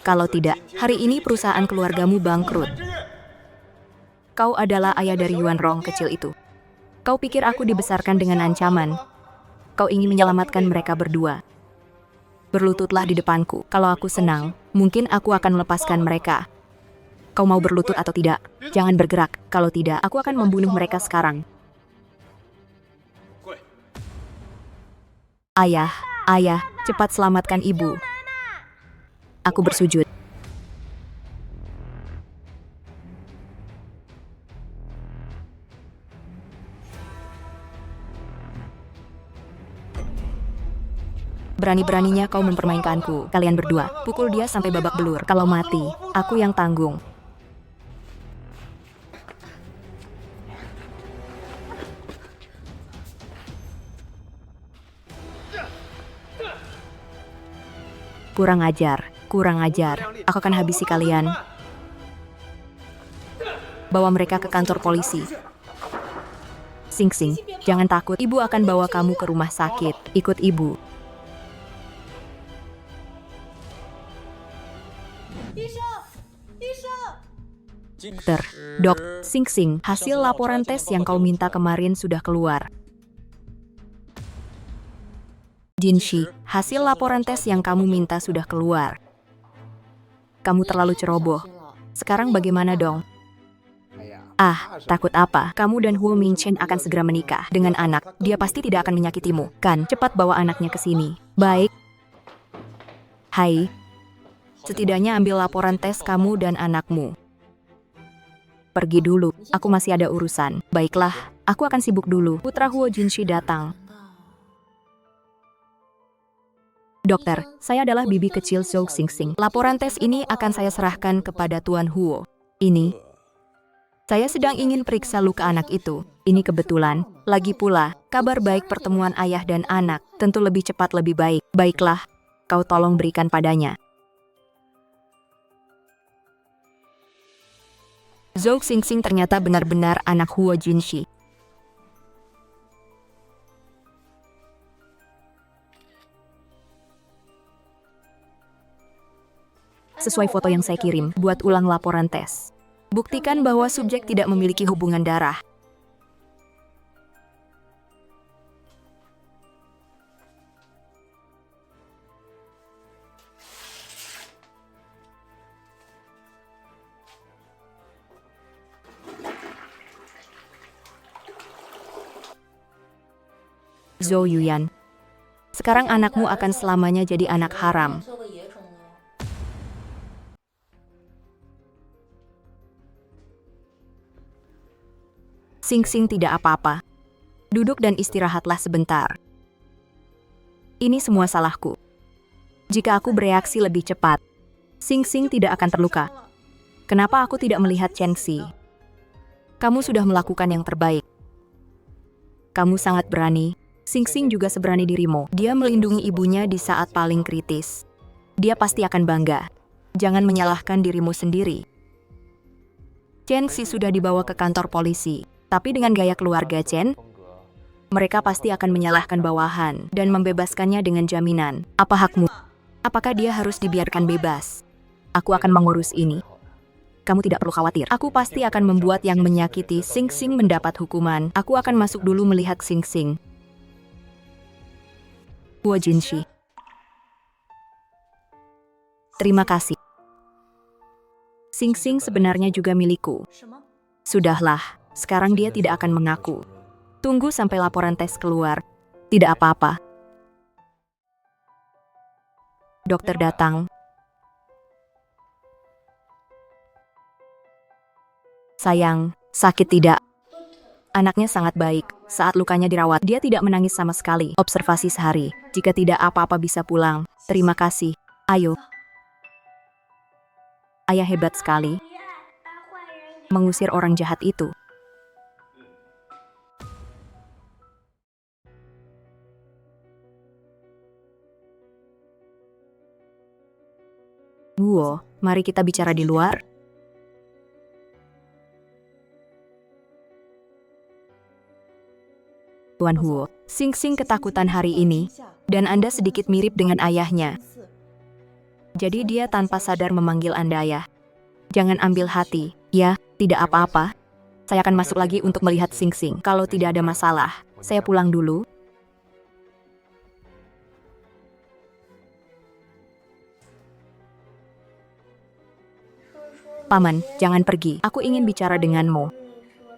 Kalau tidak, hari ini perusahaan keluargamu bangkrut. Kau adalah ayah dari Yuan Rong kecil itu. Kau pikir aku dibesarkan dengan ancaman? Kau ingin menyelamatkan mereka berdua. Berlututlah di depanku. Kalau aku senang, mungkin aku akan melepaskan mereka. Kau mau berlutut atau tidak? Jangan bergerak. Kalau tidak, aku akan membunuh mereka sekarang. Ayah, ayah, cepat selamatkan ibu. Aku bersujud. Berani-beraninya kau mempermainkanku. Kalian berdua, pukul dia sampai babak belur. Kalau mati, aku yang tanggung. Kurang ajar, kurang ajar. Aku akan habisi kalian. Bawa mereka ke kantor polisi. Sing Sing, jangan takut. Ibu akan bawa kamu ke rumah sakit. Ikut ibu. Dok, Sing Sing, hasil laporan tes yang kau minta kemarin sudah keluar. Jinshi, hasil laporan tes yang kamu minta sudah keluar. Kamu terlalu ceroboh. Sekarang bagaimana dong? Ah, takut apa? Kamu dan Huo Mingchen akan segera menikah dengan anak. Dia pasti tidak akan menyakitimu, kan? Cepat bawa anaknya ke sini. Baik. Hai. Setidaknya ambil laporan tes kamu dan anakmu. Pergi dulu, aku masih ada urusan. Baiklah, aku akan sibuk dulu. Putra Huo Jinshi datang. Dokter, saya adalah bibi kecil Zhou Xingxing. Laporan tes ini akan saya serahkan kepada Tuan Huo. Ini. Saya sedang ingin periksa luka anak itu. Ini kebetulan. Lagi pula, kabar baik pertemuan ayah dan anak. Tentu lebih cepat lebih baik. Baiklah, kau tolong berikan padanya. Zhou Xingxing ternyata benar-benar anak Huo Jinshi. Sesuai foto yang saya kirim, buat ulang laporan tes. Buktikan bahwa subjek tidak memiliki hubungan darah. Zhou Yuyan. Sekarang anakmu akan selamanya jadi anak haram. Sing Sing tidak apa-apa. Duduk dan istirahatlah sebentar. Ini semua salahku. Jika aku bereaksi lebih cepat, Sing Sing tidak akan terluka. Kenapa aku tidak melihat Chen Xi? Kamu sudah melakukan yang terbaik. Kamu sangat berani. Sing Sing juga seberani dirimu. Dia melindungi ibunya di saat paling kritis. Dia pasti akan bangga. Jangan menyalahkan dirimu sendiri. Chen Xi sudah dibawa ke kantor polisi. Tapi dengan gaya keluarga Chen, mereka pasti akan menyalahkan bawahan dan membebaskannya dengan jaminan. Apa hakmu? Apakah dia harus dibiarkan bebas? Aku akan mengurus ini. Kamu tidak perlu khawatir. Aku pasti akan membuat yang menyakiti Sing Sing mendapat hukuman. Aku akan masuk dulu melihat Sing Sing. Huo Jinshi. Terima kasih. Sing Sing sebenarnya juga milikku. Sudahlah. Sekarang dia tidak akan mengaku. Tunggu sampai laporan tes keluar. Tidak apa-apa. Dokter datang. Sayang, sakit tidak? Anaknya sangat baik. Saat lukanya dirawat, dia tidak menangis sama sekali. Observasi sehari. Jika tidak apa-apa bisa pulang. Terima kasih. Ayo. Ayah hebat sekali. Mengusir orang jahat itu. Huo, mari kita bicara di luar. Tuan Huo, Sing Sing ketakutan hari ini, dan Anda sedikit mirip dengan ayahnya. Jadi dia tanpa sadar memanggil Anda ayah. Jangan ambil hati, ya, tidak apa-apa. Saya akan masuk lagi untuk melihat Sing Sing. Kalau tidak ada masalah, saya pulang dulu. Paman, jangan pergi. Aku ingin bicara denganmu.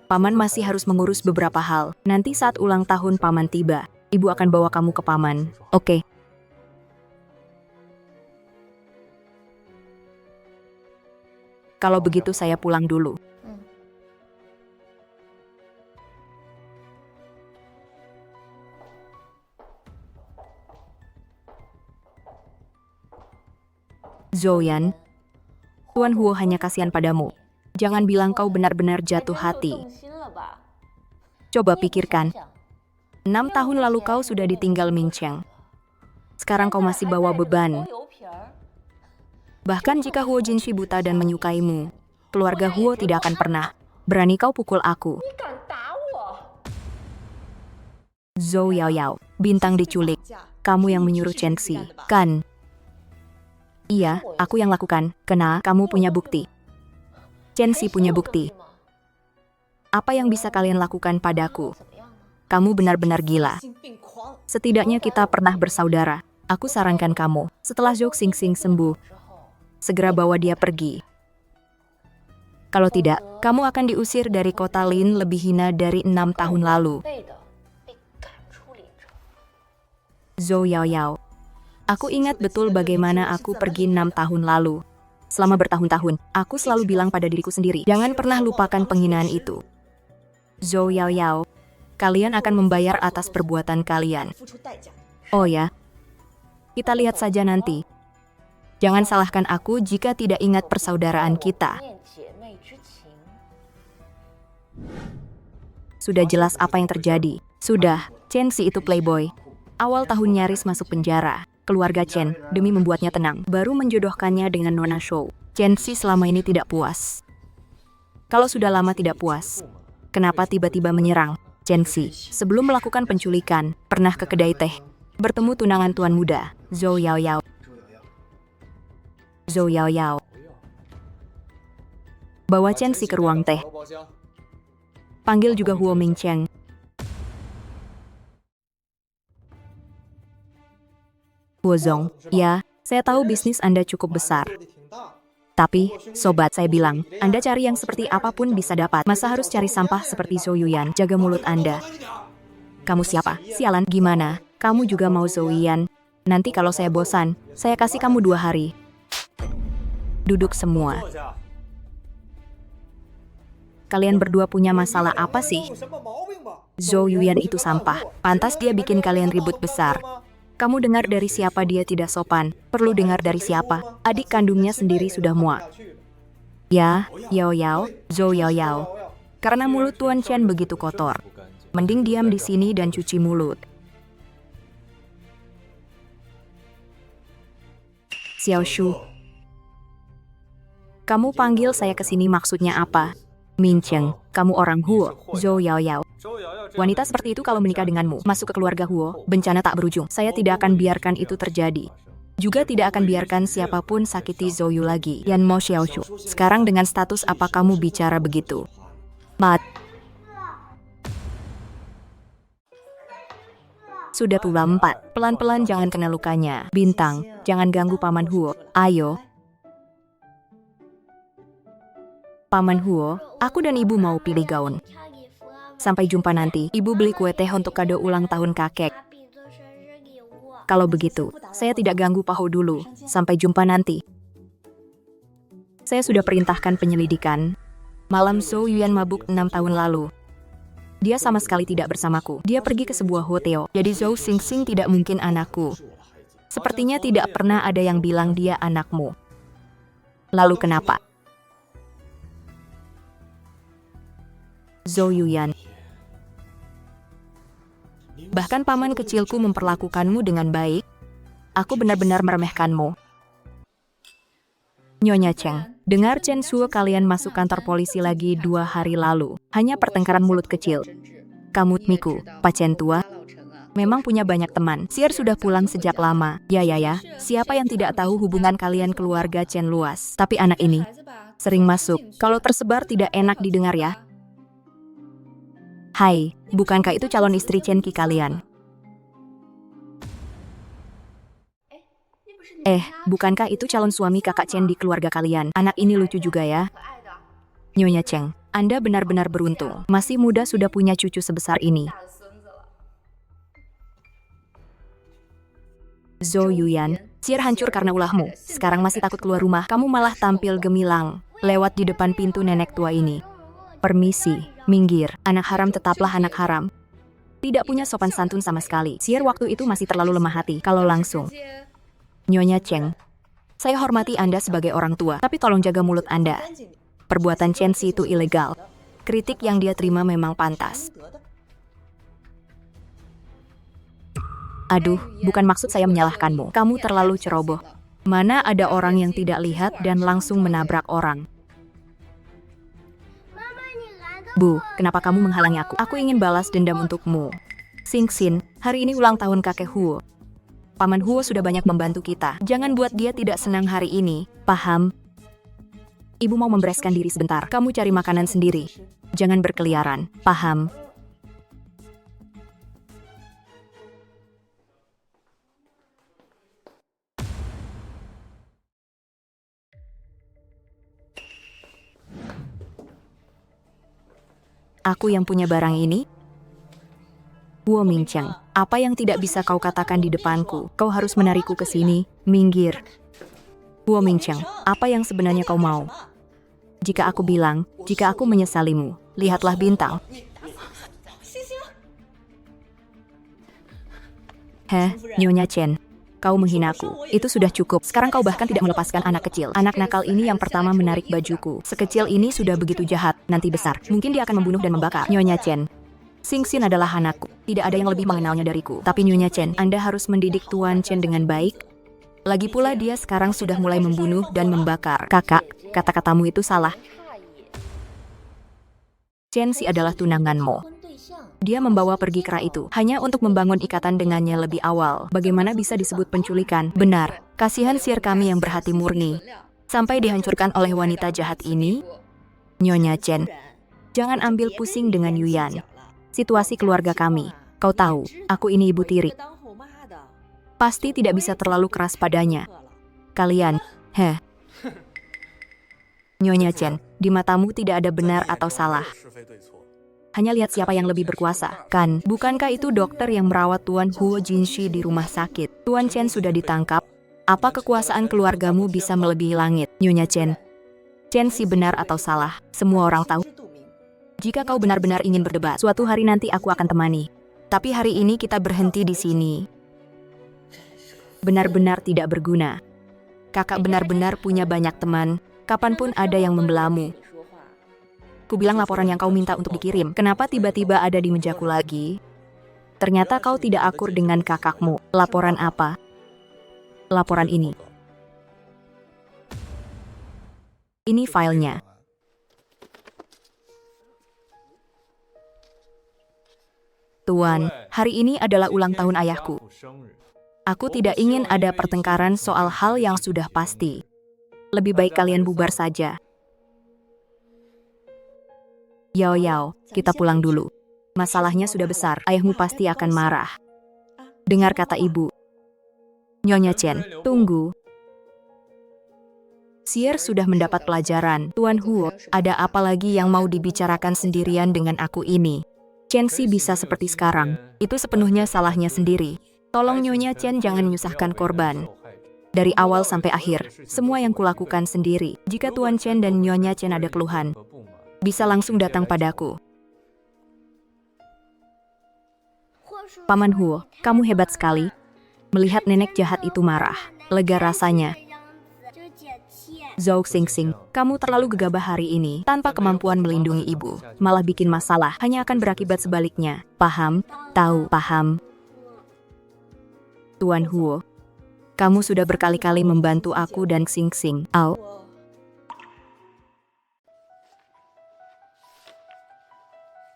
Paman masih harus mengurus beberapa hal. Nanti saat ulang tahun Paman tiba, Ibu akan bawa kamu ke Paman. Oke. Kalau begitu saya pulang dulu. Zhouyan, Tuan Huo hanya kasihan padamu. Jangan bilang kau benar-benar jatuh hati. Coba pikirkan. 6 tahun lalu kau sudah ditinggal Ming Cheng. Sekarang kau masih bawa beban. Bahkan jika Huo Jinshi buta dan menyukaimu, keluarga Huo tidak akan pernah. Berani kau pukul aku. Zhou Yaoyao, bintang diculik. Kamu yang menyuruh Chen Xi, kan? Iya, aku yang lakukan. Kena, kamu punya bukti. Chen Xi punya bukti. Apa yang bisa kalian lakukan padaku? Kamu benar-benar gila. Setidaknya kita pernah bersaudara. Aku sarankan kamu, setelah Zhou Xingxing sembuh, segera bawa dia pergi. Kalau tidak, kamu akan diusir dari kota Lin lebih hina dari 6 tahun lalu. Zhou Yaoyao, aku ingat betul bagaimana aku pergi 6 tahun lalu. Selama bertahun-tahun, aku selalu bilang pada diriku sendiri, jangan pernah lupakan penghinaan itu. Zhou Yaoyao, kalian akan membayar atas perbuatan kalian. Oh ya, kita lihat saja nanti. Jangan salahkan aku jika tidak ingat persaudaraan kita. Sudah jelas apa yang terjadi. Sudah, Chen Xi itu playboy. Awal tahun nyaris masuk penjara. Keluarga Chen, demi membuatnya tenang, baru menjodohkannya dengan Nona Shou. Chen Xi selama ini tidak puas. Kalau sudah lama tidak puas, kenapa tiba-tiba menyerang? Chen Xi, sebelum melakukan penculikan, pernah ke kedai teh. Bertemu tunangan tuan muda, Zhou Yaoyao. Zhou Yaoyao. Bawa Chen Xi ke ruang teh. Panggil juga Huo Mingcheng. Huo Zong, ya, saya tahu bisnis Anda cukup besar. Tapi, sobat, saya bilang, Anda cari yang seperti apapun bisa dapat. Masa harus cari sampah seperti Zhou Yuyan? Jaga mulut Anda. Kamu siapa? Sialan, gimana? Kamu juga mau Zhou Yuyan? Nanti kalau saya bosan, saya kasih kamu 2 hari. Duduk semua. Kalian berdua punya masalah apa sih? Zhou Yuyan itu sampah. Pantas dia bikin kalian ribut besar. Kamu dengar dari siapa dia tidak sopan? Perlu dengar dari siapa? Adik kandungnya sendiri sudah muak. Ya, Yaoyao, Zhou Yaoyao. Karena mulut Tuan Chen begitu kotor. Mending diam di sini dan cuci mulut. Xiao Shu. Kamu panggil saya ke sini maksudnya apa? Ming Cheng, kamu orang Huo, Zhou Yaoyao. Wanita seperti itu kalau menikah denganmu, masuk ke keluarga Huo, bencana tak berujung. Saya tidak akan biarkan itu terjadi. Juga tidak akan biarkan siapapun sakiti Zhou Yu lagi. Yan Mo Xiaoshu, sekarang dengan status apa kamu bicara begitu? Mat. Sudah pula 4. Pelan-pelan jangan kena lukanya. Bintang, jangan ganggu Paman Huo. Ayo. Paman Huo, aku dan ibu mau pilih gaun. Sampai jumpa nanti. Ibu beli kue teh untuk kado ulang tahun kakek. Kalau begitu, saya tidak ganggu Paho dulu. Sampai jumpa nanti. Saya sudah perintahkan penyelidikan. Malam Zhou Yuyan mabuk 6 tahun lalu. Dia sama sekali tidak bersamaku. Dia pergi ke sebuah hotel. Jadi Zhou Xingxing tidak mungkin anakku. Sepertinya tidak pernah ada yang bilang dia anakmu. Lalu kenapa? Zhou Yuyan. Bahkan paman kecilku memperlakukanmu dengan baik. Aku benar-benar meremehkanmu. Nyonya Cheng, dengar Chen Suo kalian masuk kantor polisi lagi 2 hari lalu. Hanya pertengkaran mulut kecil. Kamu, Miku, Pak Chen tua, memang punya banyak teman. Sier sudah pulang sejak lama. Ya. Siapa yang tidak tahu hubungan kalian keluarga Chen luas. Tapi anak ini sering masuk. Kalau tersebar tidak enak didengar ya. Hai, bukankah itu calon istri Chen Qi kalian? Bukankah itu calon suami kakak Chen di keluarga kalian? Anak ini lucu juga ya. Nyonya Cheng, Anda benar-benar beruntung. Masih muda sudah punya cucu sebesar ini. Zhou Yuyan, Sier hancur karena ulahmu. Sekarang masih takut keluar rumah, kamu malah tampil gemilang. Lewat di depan pintu nenek tua ini. Permisi, minggir. Anak haram tetaplah anak haram. Tidak punya sopan santun sama sekali. Sier waktu itu masih terlalu lemah hati. Kalau langsung. Nyonya Cheng, saya hormati Anda sebagai orang tua, tapi tolong jaga mulut Anda. Perbuatan Chen Si itu ilegal. Kritik yang dia terima memang pantas. Aduh, bukan maksud saya menyalahkanmu. Kamu terlalu ceroboh. Mana ada orang yang tidak lihat dan langsung menabrak orang. Bu, kenapa kamu menghalangi aku? Aku ingin balas dendam untukmu. Xing Xin, hari ini ulang tahun kakek Huo. Paman Huo sudah banyak membantu kita. Jangan buat dia tidak senang hari ini. Paham? Ibu mau membereskan diri sebentar. Kamu cari makanan sendiri. Jangan berkeliaran. Paham? Aku yang punya barang ini? Huo Mingcheng, apa yang tidak bisa kau katakan di depanku? Kau harus menarikku ke sini. Minggir. Huo Mingcheng, apa yang sebenarnya kau mau? Jika aku bilang, jika aku menyesalimu, lihatlah bintang. Nyonya Chen, kau menghinaku. Itu sudah cukup. Sekarang kau bahkan tidak melepaskan anak kecil. Anak nakal ini yang pertama menarik bajuku. Sekecil ini sudah begitu jahat. Nanti besar, mungkin dia akan membunuh dan membakar. Nyonya Chen, Xing Xin adalah anakku. Tidak ada yang lebih mengenalnya dariku. Tapi Nyonya Chen, Anda harus mendidik Tuan Chen dengan baik. Lagi pula dia sekarang sudah mulai membunuh dan membakar. Kakak, kata-katamu itu salah. Chen Si adalah tunanganmu. Dia membawa pergi kera itu hanya untuk membangun ikatan dengannya lebih awal. Bagaimana bisa disebut penculikan? Benar, kasihan Sier kami yang berhati murni. Sampai dihancurkan oleh wanita jahat ini. Nyonya Chen, jangan ambil pusing dengan Yuyan. Situasi keluarga kami. Kau tahu, aku ini ibu tiri. Pasti tidak bisa terlalu keras padanya. Kalian, Nyonya Chen, di matamu tidak ada benar atau salah. Hanya lihat siapa yang lebih berkuasa, kan? Bukankah itu dokter yang merawat Tuan Huo Jinshi di rumah sakit? Tuan Chen sudah ditangkap. Apa kekuasaan keluargamu bisa melebihi langit? Nyonya Chen, Chen Si benar atau salah? Semua orang tahu. Jika kau benar-benar ingin berdebat, suatu hari nanti aku akan temani. Tapi hari ini kita berhenti di sini. Benar-benar tidak berguna. Kakak benar-benar punya banyak teman. Kapanpun ada yang membelamu. Ku bilang laporan yang kau minta untuk dikirim. Kenapa tiba-tiba ada di mejaku lagi? Ternyata kau tidak akur dengan kakakmu. Laporan apa? Laporan ini. Ini filenya. Tuan, hari ini adalah ulang tahun ayahku. Aku tidak ingin ada pertengkaran soal hal yang sudah pasti. Lebih baik kalian bubar saja. Yao, kita pulang dulu. Masalahnya sudah besar, ayahmu pasti akan marah. Dengar kata ibu. Nyonya Chen, tunggu. Sier sudah mendapat pelajaran. Tuan Huo, ada apa lagi yang mau dibicarakan sendirian dengan aku ini? Chen Si bisa seperti sekarang. Itu sepenuhnya salahnya sendiri. Tolong Nyonya Chen jangan menyusahkan korban. Dari awal sampai akhir, semua yang kulakukan sendiri. Jika Tuan Chen dan Nyonya Chen ada keluhan, bisa langsung datang padaku. Paman Huo, kamu hebat sekali. Melihat nenek jahat itu marah, lega rasanya. Zhou Xingxing, kamu terlalu gegabah hari ini. Tanpa kemampuan melindungi ibu, malah bikin masalah, hanya akan berakibat sebaliknya. Paham? Tahu, paham. Tuan Huo, kamu sudah berkali-kali membantu aku dan Xingxing.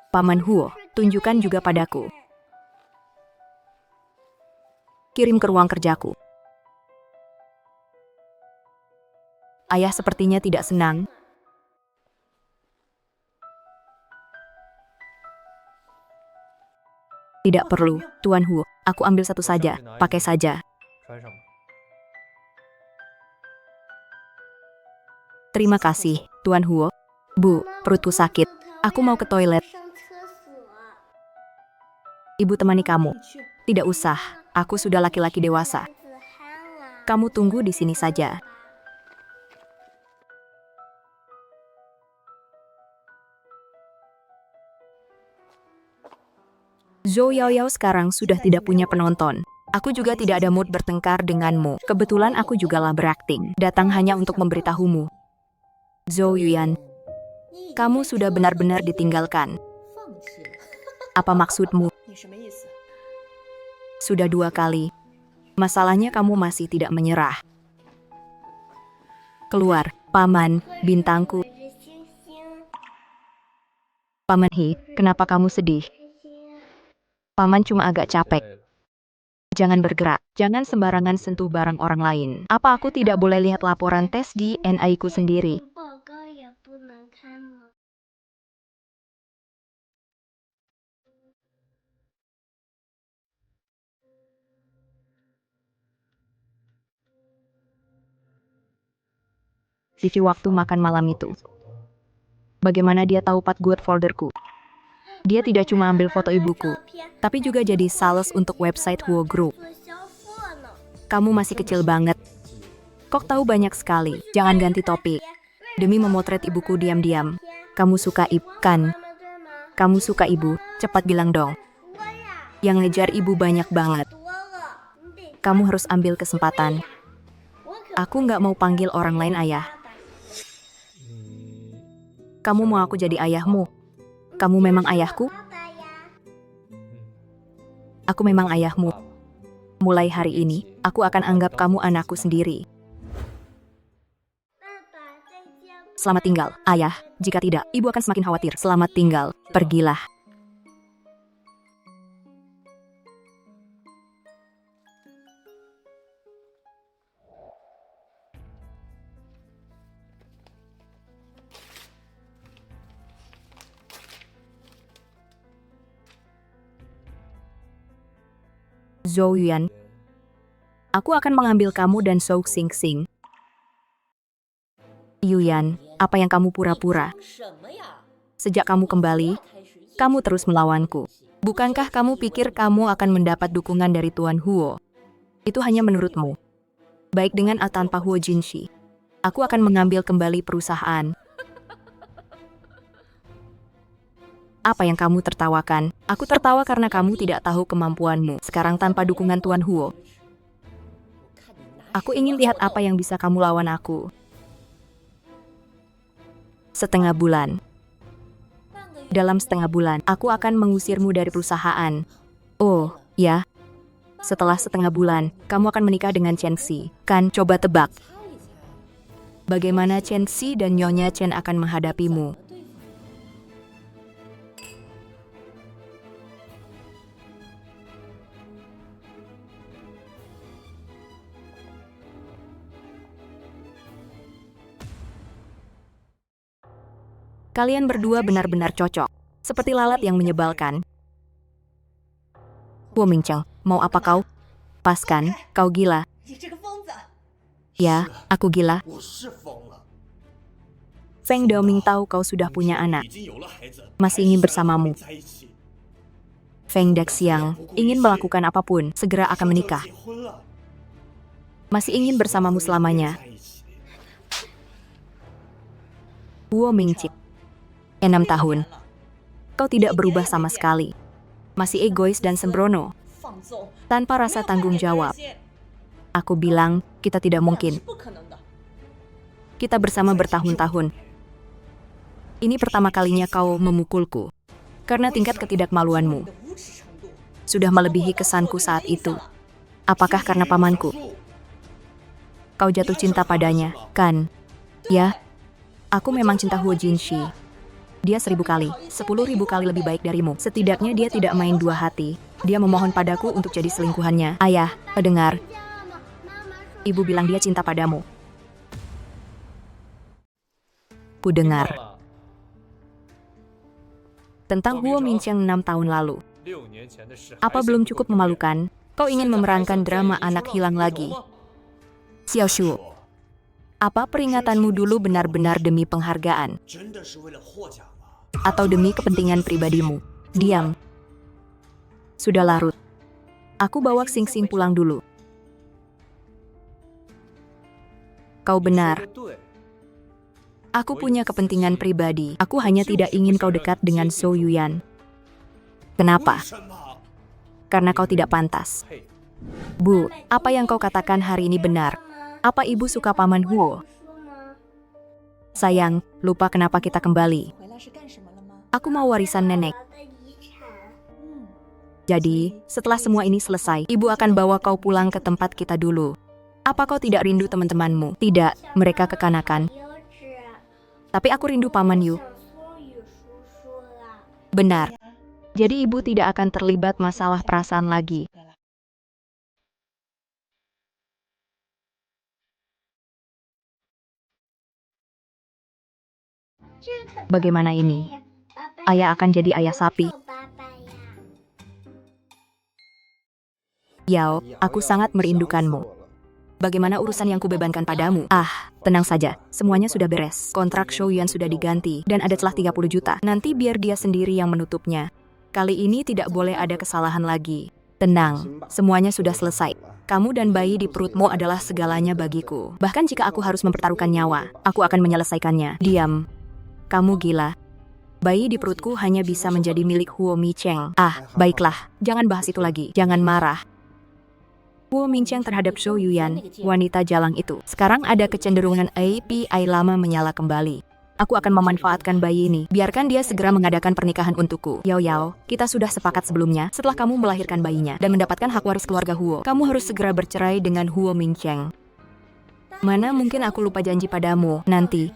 Paman Huo, tunjukkan juga padaku. Kirim ke ruang kerjaku. Ayah sepertinya tidak senang. Tidak perlu, Tuan Huo. Aku ambil satu saja, pakai saja. Terima kasih, Tuan Huo. Bu, perutku sakit. Aku mau ke toilet. Ibu temani kamu. Tidak usah, aku sudah laki-laki dewasa. Kamu tunggu di sini saja. Zhou Yaoyao sekarang sudah tidak punya penonton. Aku juga tidak ada mood bertengkar denganmu. Kebetulan aku juga lah berakting. Datang hanya untuk memberitahumu. Zhou Yuan, kamu sudah benar-benar ditinggalkan. Apa maksudmu? Sudah 2 kali. Masalahnya kamu masih tidak menyerah. Keluar, Paman, bintangku. Paman He, kenapa kamu sedih? Paman cuma agak capek. Jangan bergerak, jangan sembarangan sentuh barang orang lain. Apa aku tidak boleh lihat laporan tes DNA ku sendiri? TV waktu makan malam itu. Bagaimana dia tahu password folderku? Dia tidak cuma ambil foto ibuku, tapi juga jadi sales untuk website Huo Group. Kamu masih kecil banget. Kok tahu banyak sekali. Jangan ganti topik. Demi memotret ibuku diam-diam. Kamu suka ibu, kan? Kamu suka ibu, cepat bilang dong. Yang ngejar ibu banyak banget. Kamu harus ambil kesempatan. Aku nggak mau panggil orang lain ayah. Kamu mau aku jadi ayahmu? Kamu memang ayahku? Aku memang ayahmu. Mulai hari ini, aku akan anggap kamu anakku sendiri. Selamat tinggal, ayah. Jika tidak, ibu akan semakin khawatir. Selamat tinggal, pergilah. Zhou Yuan, aku akan mengambil kamu dan Zhou Xingxing. Yuan, apa yang kamu pura-pura? Sejak kamu kembali, kamu terus melawanku. Bukankah kamu pikir kamu akan mendapat dukungan dari Tuan Huo? Itu hanya menurutmu. Baik dengan atau tanpa Huo Jinshi, aku akan mengambil kembali perusahaan. Apa yang kamu tertawakan? Aku tertawa karena kamu tidak tahu kemampuanmu. Sekarang tanpa dukungan Tuan Huo. Aku ingin lihat apa yang bisa kamu lawan aku. Setengah bulan. Dalam setengah bulan, aku akan mengusirmu dari perusahaan. Oh, ya. Setelah setengah bulan, kamu akan menikah dengan Chen Xi. Kan, coba tebak. Bagaimana Chen Xi dan Nyonya Chen akan menghadapimu? Kalian berdua benar-benar cocok. Seperti lalat yang menyebalkan. Huo Mingcheng, mau apa kau? Pas kan, kau gila. Ya, aku gila. Feng Daoming tahu kau sudah punya anak. Masih ingin bersamamu. Feng Daxiang ingin melakukan apapun, segera akan menikah. Masih ingin bersamamu selamanya. Huo Mingcheng, 6 tahun. Kau tidak berubah sama sekali. Masih egois dan sembrono. Tanpa rasa tanggung jawab. Aku bilang, kita tidak mungkin. Kita bersama bertahun-tahun. Ini pertama kalinya kau memukulku. Karena tingkat ketidakmaluanmu. Sudah melebihi kesanku saat itu. Apakah karena pamanku? Kau jatuh cinta padanya, kan? Ya, aku memang cinta Huo Jinshi. Dia 1000 kali, 10.000 kali lebih baik darimu. Setidaknya dia tidak main dua hati. Dia memohon padaku untuk jadi selingkuhannya. Ayah, dengar. Ibu bilang dia cinta padamu. Ku dengar. Tentang Huo Mingcheng 6 tahun lalu. Apa belum cukup memalukan? Kau ingin memerankan drama anak hilang lagi? Xiao Shu. Apa peringatanmu dulu benar-benar demi penghargaan? Atau demi kepentingan pribadimu? Diam. Sudah larut. Aku bawa Xing Xing pulang dulu. Kau benar. Aku punya kepentingan pribadi. Aku hanya tidak ingin kau dekat dengan Zhou Yuyan. Kenapa? Karena kau tidak pantas. Bu, apa yang kau katakan hari ini benar. Apa ibu suka Paman Huo? Sayang, lupa kenapa kita kembali. Aku mau warisan nenek. Jadi, setelah semua ini selesai, ibu akan bawa kau pulang ke tempat kita dulu. Apa kau tidak rindu teman-temanmu? Tidak, mereka kekanakan. Tapi aku rindu Paman Yu. Benar. Jadi ibu tidak akan terlibat masalah perasaan lagi. Bagaimana ini? Ayah akan jadi ayah sapi. Yao, aku sangat merindukanmu. Bagaimana urusan yang kubebankan padamu? Ah, tenang saja. Semuanya sudah beres. Kontrak Zhou Yuan sudah diganti. Dan ada celah 30 juta. Nanti biar dia sendiri yang menutupnya. Kali ini tidak boleh ada kesalahan lagi. Tenang, semuanya sudah selesai. Kamu dan bayi di perutmu adalah segalanya bagiku. Bahkan jika aku harus mempertaruhkan nyawa, aku akan menyelesaikannya. Diam. Kamu gila. Bayi di perutku hanya bisa menjadi milik Huo Micheng. Ah, baiklah. Jangan bahas itu lagi. Jangan marah. Huo Micheng terhadap Zhou Yuyan, wanita jalang itu. Sekarang ada kecenderungan API lama menyala kembali. Aku akan memanfaatkan bayi ini. Biarkan dia segera mengadakan pernikahan untukku. Yao Yao, kita sudah sepakat sebelumnya. Setelah kamu melahirkan bayinya dan mendapatkan hak waris keluarga Huo, kamu harus segera bercerai dengan Huo Micheng. Mana mungkin aku lupa janji padamu. Nanti,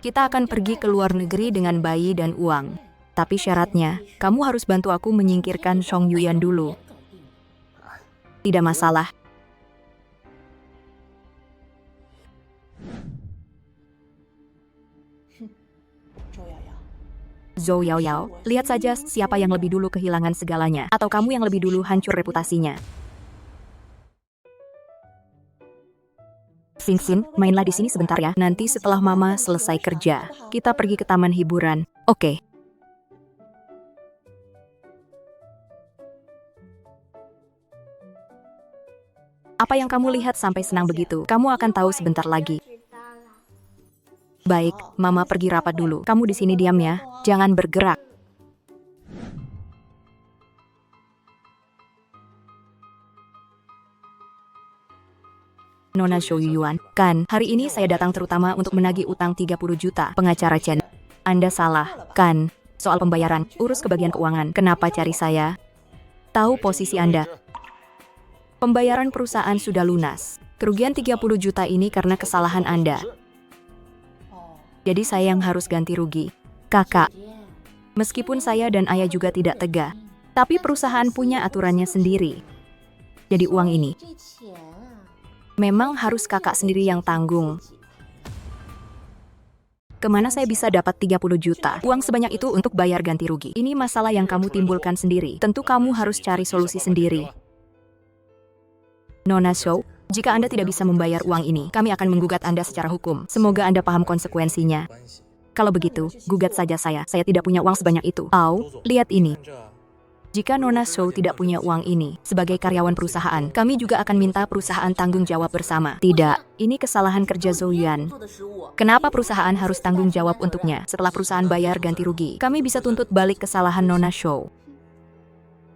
kita akan pergi ke luar negeri dengan bayi dan uang. Tapi syaratnya, kamu harus bantu aku menyingkirkan Zhou Yuyan dulu. Tidak masalah. Zhou Yaoyao, lihat saja siapa yang lebih dulu kehilangan segalanya. Atau kamu yang lebih dulu hancur reputasinya. Xing Xing, mainlah di sini sebentar ya. Nanti setelah Mama selesai kerja, kita pergi ke taman hiburan. Oke. Apa yang kamu lihat sampai senang begitu? Kamu akan tahu sebentar lagi. Baik, Mama pergi rapat dulu. Kamu di sini diam ya. Jangan bergerak. Nona Zhou Yuan, kan, hari ini saya datang terutama untuk menagih utang 30 juta. Pengacara Chen. Anda salah, kan? Soal pembayaran, urus ke bagian keuangan. Kenapa cari saya? Tahu posisi Anda. Pembayaran perusahaan sudah lunas. Kerugian 30 juta ini karena kesalahan Anda. Jadi saya yang harus ganti rugi. Kakak, meskipun saya dan ayah juga tidak tega, tapi perusahaan punya aturannya sendiri. Jadi uang ini memang harus kakak sendiri yang tanggung. Kemana saya bisa dapat 30 juta? Uang sebanyak itu untuk bayar ganti rugi. Ini masalah yang kamu timbulkan sendiri. Tentu kamu harus cari solusi sendiri. Nona Zhou, jika Anda tidak bisa membayar uang ini, kami akan menggugat Anda secara hukum. Semoga Anda paham konsekuensinya. Kalau begitu, gugat saja saya. Saya tidak punya uang sebanyak itu. Au, lihat ini. Jika Nona Zhou tidak punya uang ini, sebagai karyawan perusahaan, kami juga akan minta perusahaan tanggung jawab bersama. Tidak, ini kesalahan kerja Zhou Yuan. Kenapa perusahaan harus tanggung jawab untuknya? Setelah perusahaan bayar ganti rugi, kami bisa tuntut balik kesalahan Nona Zhou.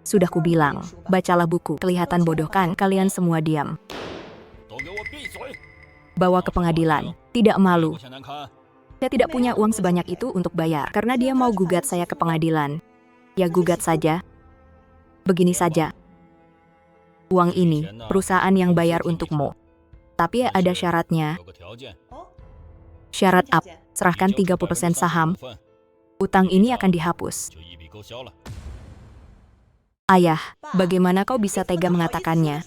Sudah kubilang, bacalah buku. Kelihatan bodoh kan? Kalian semua diam. Bawa ke pengadilan. Tidak malu. Saya tidak punya uang sebanyak itu untuk bayar, karena dia mau gugat saya ke pengadilan. Ya gugat saja. Begini saja. Uang ini, perusahaan yang bayar untukmu. Tapi ada syaratnya. Syarat up, serahkan 30% saham. Utang ini akan dihapus. Ayah, bagaimana kau bisa tega mengatakannya?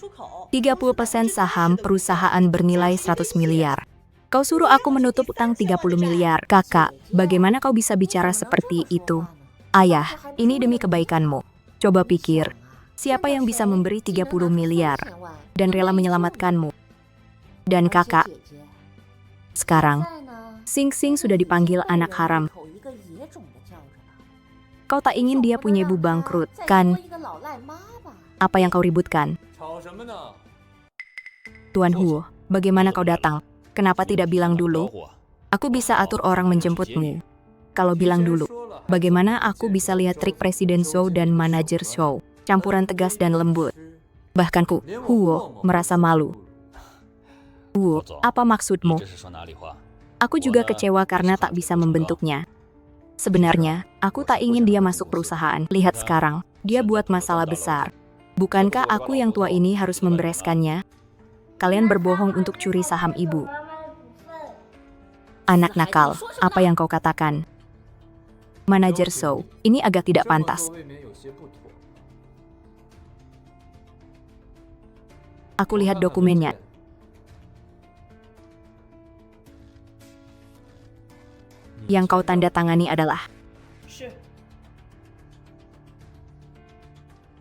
30% saham perusahaan bernilai 100 miliar. Kau suruh aku menutup utang 30 miliar. Kakak, bagaimana kau bisa bicara seperti itu? Ayah, ini demi kebaikanmu. Coba pikir, siapa yang bisa memberi 30 miliar dan rela menyelamatkanmu? Dan kakak, Sekarang, Xing Xing sudah dipanggil anak haram. Kau tak ingin dia punya ibu bangkrut, kan? Apa yang kau ributkan? Tuan Huo, bagaimana kau datang? Kenapa tidak bilang dulu? Aku bisa atur orang menjemputmu. Kalau bilang dulu, bagaimana aku bisa lihat trik Presiden Zhou dan manajer Zhou? Campuran tegas dan lembut. Bahkan Huo, merasa malu. Huo, apa maksudmu? Aku juga kecewa karena tak bisa membentuknya. Sebenarnya, aku tak ingin dia masuk perusahaan. Lihat sekarang, dia buat masalah besar. Bukankah aku yang tua ini harus membereskannya? Kalian berbohong untuk curi saham ibu. Anak nakal, apa yang kau katakan? Manajer Zhou, ini agak tidak pantas. Aku lihat dokumennya. Yang kau tanda tangani adalah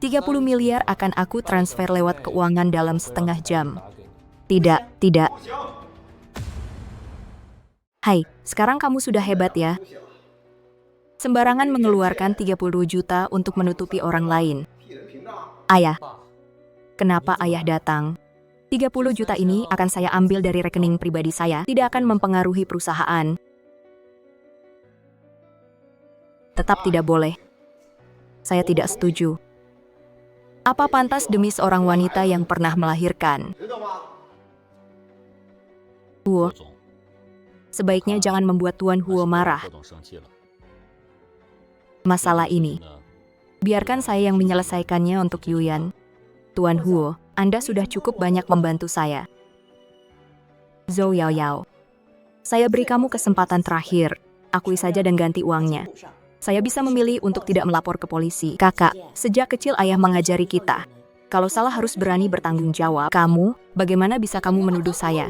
30 miliar akan aku transfer lewat keuangan dalam setengah jam. Tidak. Hai, sekarang kamu sudah hebat ya. Sembarangan mengeluarkan 30 juta untuk menutupi orang lain. Ayah, kenapa ayah datang? 30 juta ini akan saya ambil dari rekening pribadi saya, tidak akan mempengaruhi perusahaan. Tetap tidak boleh. Saya tidak setuju. Apa pantas demi seorang wanita yang pernah melahirkan? Huo, sebaiknya jangan membuat Tuan Huo marah. Masalah ini, biarkan saya yang menyelesaikannya untuk Yuyan. Tuan Huo, Anda sudah cukup banyak membantu saya. Zhou Yaoyao, saya beri kamu kesempatan terakhir. Akui saja dan ganti uangnya. Saya bisa memilih untuk tidak melapor ke polisi. Kakak, sejak kecil ayah mengajari kita. Kalau salah harus berani bertanggung jawab. Kamu, bagaimana bisa kamu menuduh saya?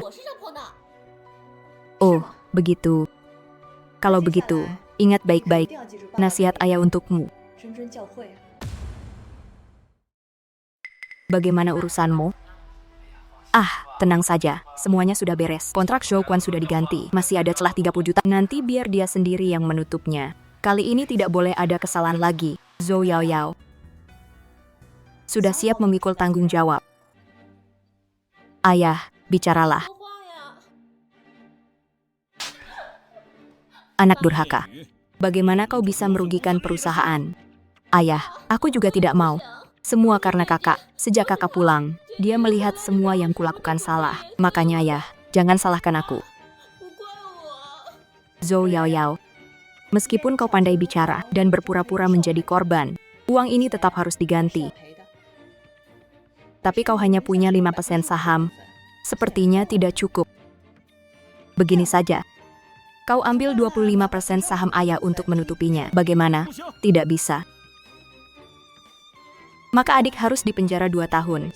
Oh, begitu. Kalau begitu, ingat baik-baik. Nasihat ayah untukmu. Bagaimana urusanmu? Tenang saja. Semuanya sudah beres. Kontrak Zhou Quan sudah diganti. Masih ada celah 30 juta. Nanti biar dia sendiri yang menutupnya. Kali ini tidak boleh ada kesalahan lagi. Zhou Yaoyao sudah siap memikul tanggung jawab. Ayah, bicaralah. Anak durhaka, bagaimana kau bisa merugikan perusahaan? Ayah, aku juga tidak mau. Semua karena kakak. Sejak kakak pulang, dia melihat semua yang kulakukan salah. Makanya ayah, jangan salahkan aku. Zhou Yaoyao, meskipun kau pandai bicara dan berpura-pura menjadi korban, uang ini tetap harus diganti. Tapi kau hanya punya 5% saham. Sepertinya tidak cukup. Begini saja. Kau ambil 25% saham ayah untuk menutupinya. Bagaimana? Tidak bisa. Maka adik harus dipenjara 2 tahun.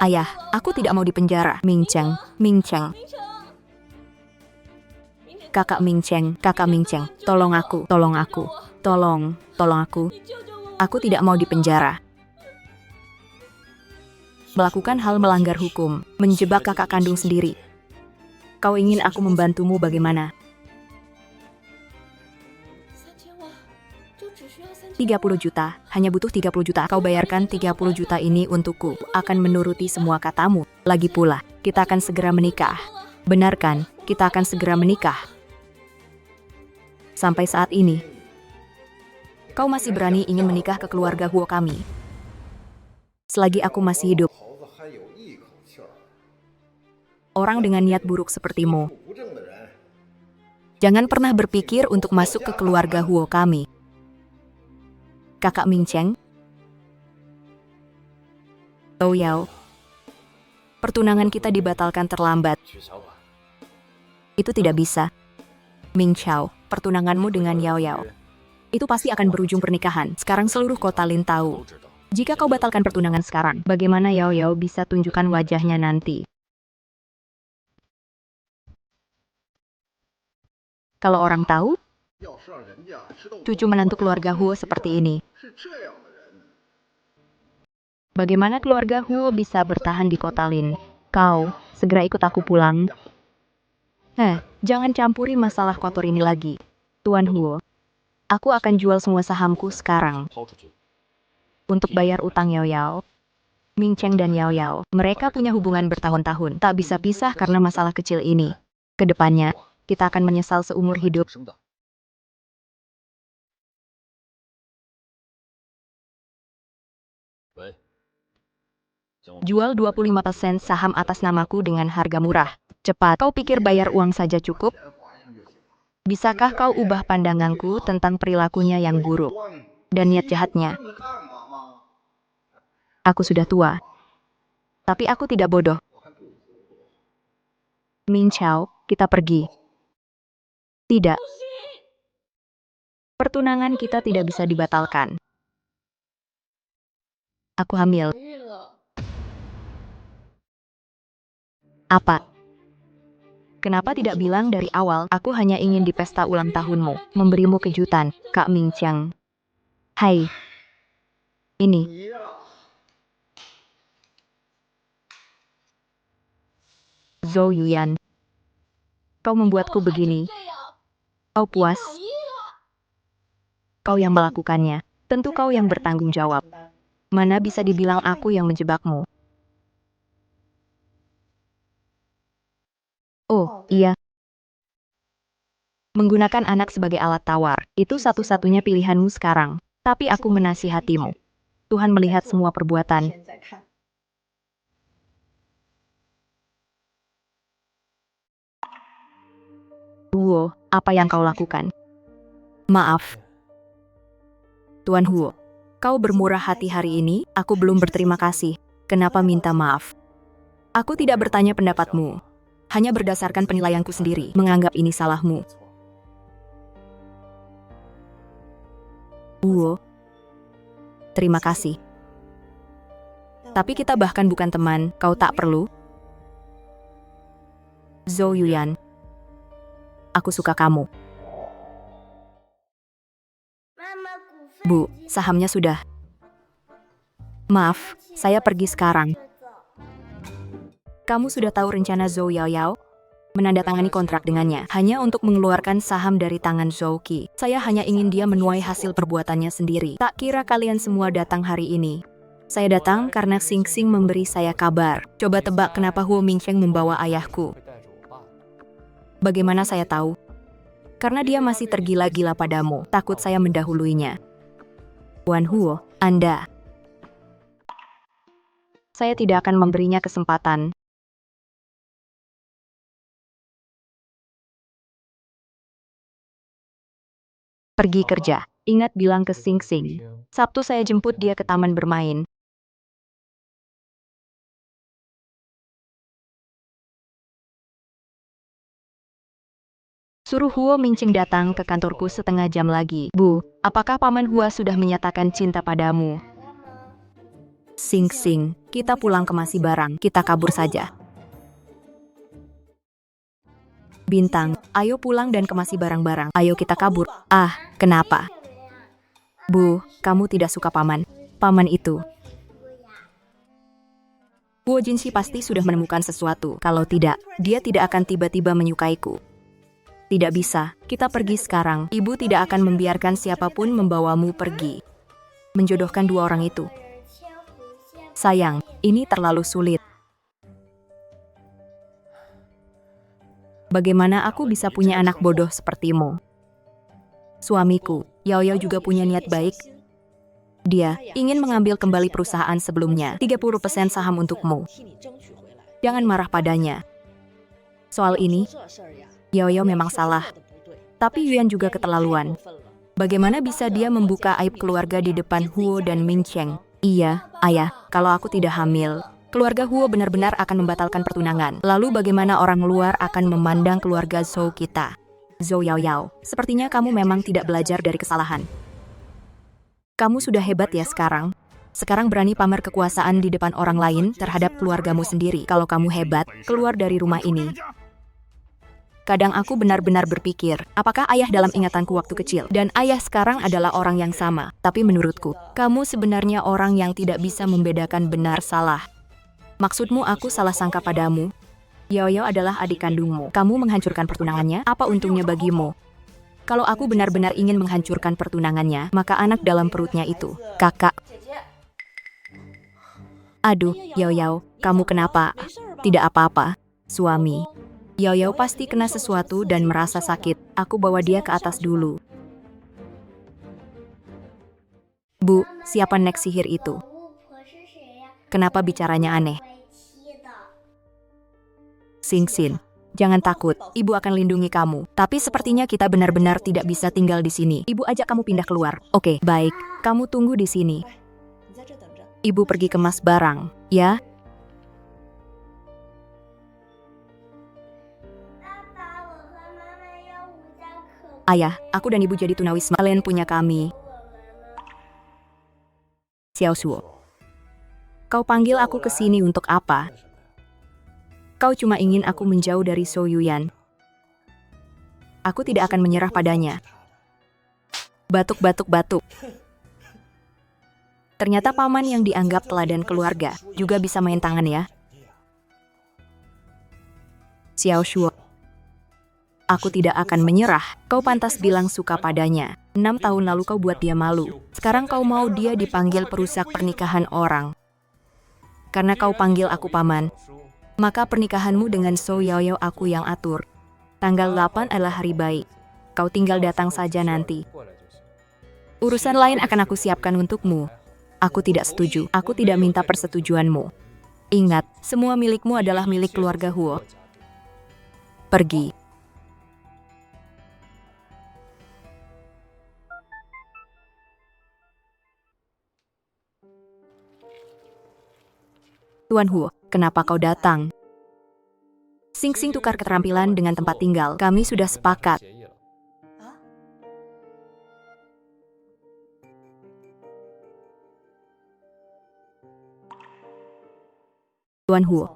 Ayah, aku tidak mau dipenjara. Ming Cheng. Kakak Ming Cheng, tolong aku. Tolong aku. Aku tidak mau dipenjara. Melakukan hal melanggar hukum, menjebak kakak kandung sendiri. Kau ingin aku membantumu bagaimana? 30 juta, hanya butuh 30 juta. Kau bayarkan 30 juta ini untukku, akan menuruti semua katamu. Lagi pula, kita akan segera menikah. Benar kan? Kita akan segera menikah. Sampai saat ini, kau masih berani ingin menikah ke keluarga Huo kami. Selagi aku masih hidup, orang dengan niat buruk sepertimu, jangan pernah berpikir untuk masuk ke keluarga Huo kami. Kakak Ming Cheng, Zhou Yao, pertunangan kita dibatalkan terlambat. Itu tidak bisa. Ming Chao, pertunanganmu dengan Yao Yao, itu pasti akan berujung pernikahan. Sekarang seluruh kota Lin tahu. Jika kau batalkan pertunangan sekarang, bagaimana Yao Yao bisa tunjukkan wajahnya nanti? Kalau orang tahu, cucu menantu keluarga Huo seperti ini. Bagaimana keluarga Huo bisa bertahan di kota Lin? Kau, segera ikut aku pulang. Jangan campuri masalah kotor ini lagi. Tuan Huo, aku akan jual semua sahamku sekarang. Untuk bayar utang Yao Yao, Ming Cheng dan Yao Yao, mereka punya hubungan bertahun-tahun, tak bisa pisah karena masalah kecil ini. Kedepannya, kita akan menyesal seumur hidup. Jual 25% saham atas namaku dengan harga murah. Cepat, kau pikir bayar uang saja cukup? Bisakah kau ubah pandanganku tentang perilakunya yang buruk dan niat jahatnya? Aku sudah tua, tapi aku tidak bodoh. Min Chao, kita pergi. Tidak. Pertunangan kita tidak bisa dibatalkan. Aku hamil. Apa? Kenapa tidak bilang dari awal? Aku hanya ingin di pesta ulang tahunmu, memberimu kejutan, Kak Ming Cheng. Hai. Ini. Zhou Yuyan. Kau membuatku begini. Kau puas? Kau yang melakukannya. Tentu kau yang bertanggung jawab. Mana bisa dibilang aku yang menjebakmu? Oh, iya. Menggunakan anak sebagai alat tawar, itu satu-satunya pilihanmu sekarang. Tapi aku menasihatimu. Tuhan melihat semua perbuatan. Huo, apa yang kau lakukan? Maaf. Tuan Huo, kau bermurah hati hari ini, aku belum berterima kasih. Kenapa minta maaf? Aku tidak bertanya pendapatmu. Hanya berdasarkan penilaianku sendiri, menganggap ini salahmu. Huo, terima kasih. Tapi kita bahkan bukan teman, kau tak perlu. Zhou Yuyan, aku suka kamu. Bu, sahamnya sudah. Maaf, saya pergi sekarang. Kamu sudah tahu rencana Zhou Yaoyao? Menandatangani kontrak dengannya, hanya untuk mengeluarkan saham dari tangan Zhou Qi. Saya hanya ingin dia menuai hasil perbuatannya sendiri. Tak kira kalian semua datang hari ini. Saya datang karena Xing Xing memberi saya kabar. Coba tebak kenapa Huo Mingcheng membawa ayahku. Bagaimana saya tahu? Karena dia masih tergila-gila padamu, takut saya mendahuluinya. Tuan Huo, Anda. Saya tidak akan memberinya kesempatan. Pergi kerja. Ingat bilang ke Xing Xing. Sabtu saya jemput dia ke taman bermain. Suruh Huo Mingcheng datang ke kantorku setengah jam lagi. Bu, apakah Paman Hua sudah menyatakan cinta padamu? Xing Xing, kita pulang ke Masih Barang. Kita kabur saja. Bintang, ayo pulang dan kemasi barang-barang. Ayo kita kabur. Ah, kenapa? Bu, kamu tidak suka paman. Paman itu. Huo Jinshi pasti sudah menemukan sesuatu. Kalau tidak, dia tidak akan tiba-tiba menyukaiku. Tidak bisa, kita pergi sekarang. Ibu tidak akan membiarkan siapapun membawamu pergi. Menjodohkan dua orang itu. Sayang, ini terlalu sulit. Bagaimana aku bisa punya anak bodoh sepertimu? Suamiku, Yao Yao juga punya niat baik. Dia ingin mengambil kembali perusahaan sebelumnya, 30% saham untukmu. Jangan marah padanya. Soal ini, Yao Yao memang salah. Tapi Yuan juga keterlaluan. Bagaimana bisa dia membuka aib keluarga di depan Huo dan Ming Cheng? Iya, ayah, kalau aku tidak hamil, keluarga Huo benar-benar akan membatalkan pertunangan. Lalu bagaimana orang luar akan memandang keluarga Zhou kita? Zhou Yaoyao, sepertinya kamu memang tidak belajar dari kesalahan. Kamu sudah hebat ya sekarang. Sekarang berani pamer kekuasaan di depan orang lain terhadap keluargamu sendiri. Kalau kamu hebat, keluar dari rumah ini. Kadang aku benar-benar berpikir, apakah ayah dalam ingatanku waktu kecil dan ayah sekarang adalah orang yang sama. Tapi menurutku, kamu sebenarnya orang yang tidak bisa membedakan benar salah. Maksudmu aku salah sangka padamu? Yao Yao adalah adik kandungmu. Kamu menghancurkan pertunangannya, apa untungnya bagimu? Kalau aku benar-benar ingin menghancurkan pertunangannya, maka anak dalam perutnya itu, kakak. Aduh, Yao Yao, kamu kenapa? Tidak apa-apa, suami. Yao Yao pasti kena sesuatu dan merasa sakit. Aku bawa dia ke atas dulu. Bu, siapa nek sihir itu? Kenapa bicaranya aneh? Sing Sin, jangan takut, ibu akan lindungi kamu. Tapi sepertinya kita benar-benar tidak bisa tinggal di sini. Ibu ajak kamu pindah keluar. Oke, baik, kamu tunggu di sini. Ibu pergi kemas barang, ya? Ayah, aku dan ibu jadi tunawisma. Kalian punya kami. Xiao Shuo. Kau panggil aku ke sini untuk apa? Kau cuma ingin aku menjauh dari Zhou Yuyan. Aku tidak akan menyerah padanya. Batuk. Ternyata paman yang dianggap teladan keluarga juga bisa main tangan ya. Xiao Shuo. Aku tidak akan menyerah. Kau pantas bilang suka padanya. 6 tahun lalu kau buat dia malu. Sekarang kau mau dia dipanggil perusak pernikahan orang. Karena kau panggil aku paman, maka pernikahanmu dengan Zhou Yaoyao aku yang atur. Tanggal 8 adalah hari baik. Kau tinggal datang saja nanti. Urusan lain akan aku siapkan untukmu. Aku tidak setuju. Aku tidak minta persetujuanmu. Ingat, semua milikmu adalah milik keluarga Huo. Pergi. Tuan Huo, kenapa kau datang? Sing Sing tukar keterampilan dengan tempat tinggal. Kami sudah sepakat. Tuan Huo,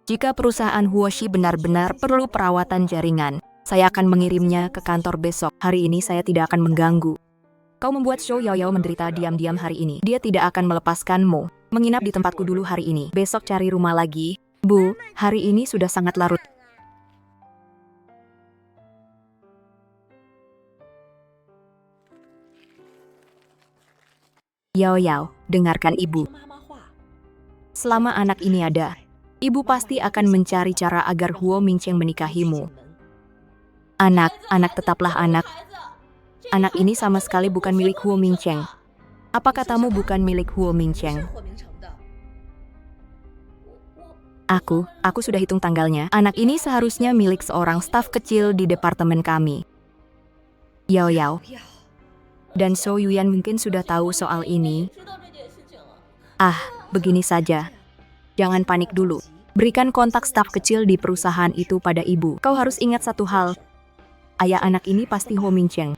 jika perusahaan Huoshi benar-benar perlu perawatan jaringan, saya akan mengirimnya ke kantor besok. Hari ini saya tidak akan mengganggu. Kau membuat Zhou Yaoyao menderita diam-diam hari ini. Dia tidak akan melepaskanmu. Menginap di tempatku dulu hari ini. Besok cari rumah lagi. Bu, hari ini sudah sangat larut. Yao Yao, dengarkan ibu. Selama anak ini ada, ibu pasti akan mencari cara agar Huo Mingcheng menikahimu. Anak tetaplah anak. Anak ini sama sekali bukan milik Huo Mingcheng. Apa katamu bukan milik Huo Mingcheng? Aku sudah hitung tanggalnya. Anak ini seharusnya milik seorang staf kecil di departemen kami. Yao Yao. Dan Zhou Yuyan mungkin sudah tahu soal ini. Begini saja. Jangan panik dulu. Berikan kontak staf kecil di perusahaan itu pada ibu. Kau harus ingat satu hal. Ayah anak ini pasti Huo Mingcheng.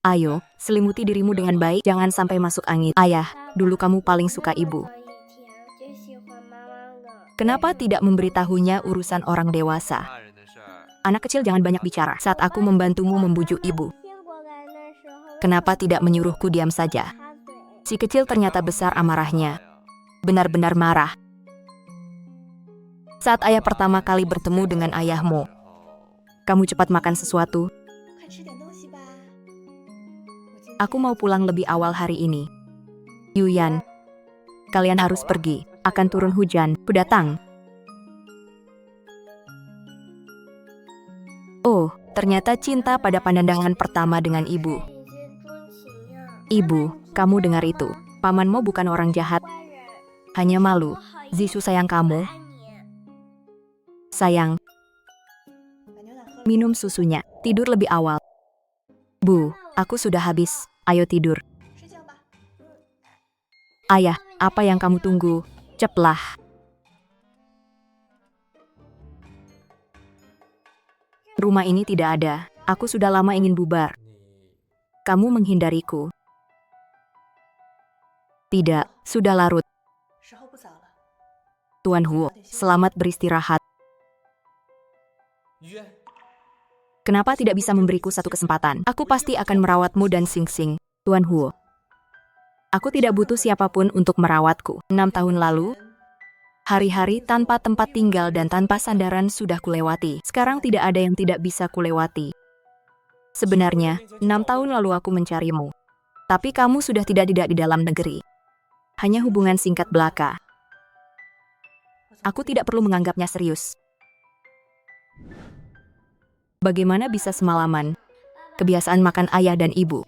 Ayo, selimuti dirimu dengan baik, jangan sampai masuk angin. Ayah, dulu kamu paling suka ibu. Kenapa tidak memberitahunya urusan orang dewasa? Anak kecil jangan banyak bicara saat aku membantumu membujuk ibu. Kenapa tidak menyuruhku diam saja? Si kecil ternyata besar amarahnya. Benar-benar marah. Saat ayah pertama kali bertemu dengan ayahmu, kamu cepat makan sesuatu. Aku mau pulang lebih awal hari ini. Yuyan, kalian harus pergi. Akan turun hujan. Kudatang. Oh, ternyata cinta pada pandangan pertama dengan ibu. Ibu, kamu dengar itu. Pamanmu bukan orang jahat. Hanya malu. Zishu sayang kamu. Sayang. Minum susunya. Tidur lebih awal. Bu, aku sudah habis. Ayo tidur. Ayah, apa yang kamu tunggu? Ceplah. Rumah ini tidak ada. Aku sudah lama ingin bubar. Kamu menghindariku. Tidak, sudah larut. Tuan Huo, selamat beristirahat. Kenapa tidak bisa memberiku satu kesempatan? Aku pasti akan merawatmu dan Xing Xing, Tuan Huo. Aku tidak butuh siapapun untuk merawatku. 6 tahun lalu, hari-hari tanpa tempat tinggal dan tanpa sandaran sudah kulewati. Sekarang tidak ada yang tidak bisa kulewati. Sebenarnya, 6 tahun lalu aku mencarimu. Tapi kamu sudah tidak di dalam negeri. Hanya hubungan singkat belaka. Aku tidak perlu menganggapnya serius. Bagaimana bisa semalaman? Kebiasaan makan ayah dan ibu.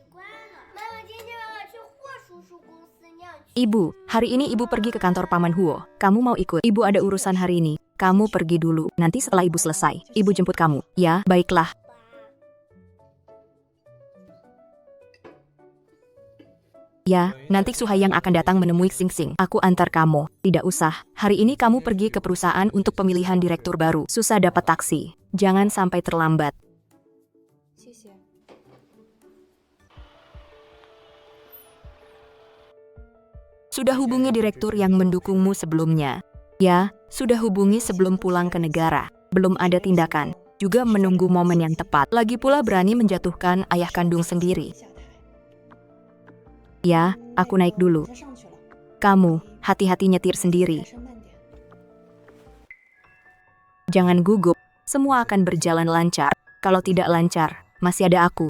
Ibu, hari ini ibu pergi ke kantor Paman Huo. Kamu mau ikut? Ibu ada urusan hari ini. Kamu pergi dulu. Nanti setelah ibu selesai, ibu jemput kamu. Ya, baiklah. Ya, nanti Suhayang akan datang menemui Xing Xing. Aku antar kamu. Tidak usah. Hari ini kamu pergi ke perusahaan untuk pemilihan direktur baru. Susah dapat taksi. Jangan sampai terlambat. Sudah hubungi direktur yang mendukungmu sebelumnya. Ya, sudah hubungi sebelum pulang ke negara. Belum ada tindakan. Juga menunggu momen yang tepat. Lagi pula berani menjatuhkan ayah kandung sendiri. Ya, aku naik dulu. Kamu, hati-hati nyetir sendiri. Jangan gugup, semua akan berjalan lancar. Kalau tidak lancar, masih ada aku.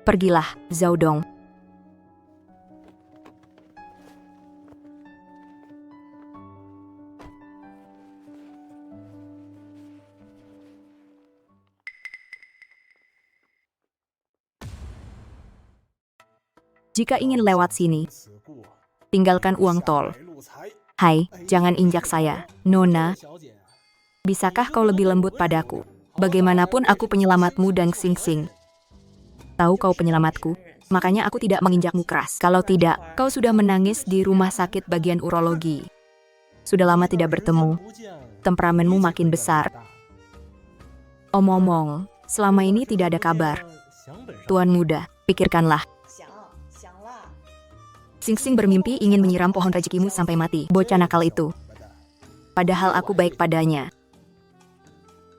Pergilah, Zhao Dong. Jika ingin lewat sini, tinggalkan uang tol. Hai, jangan injak saya. Nona, bisakah kau lebih lembut padaku? Bagaimanapun aku penyelamatmu dan Xing Xing. Tahu kau penyelamatku, makanya aku tidak menginjakmu keras. Kalau tidak, kau sudah menangis di rumah sakit bagian urologi. Sudah lama tidak bertemu, temperamenmu makin besar. Omong-omong, selama ini tidak ada kabar. Tuan muda, pikirkanlah. Xing Xing bermimpi ingin menyiram pohon rezekimu sampai mati. Bocah nakal itu. Padahal aku baik padanya.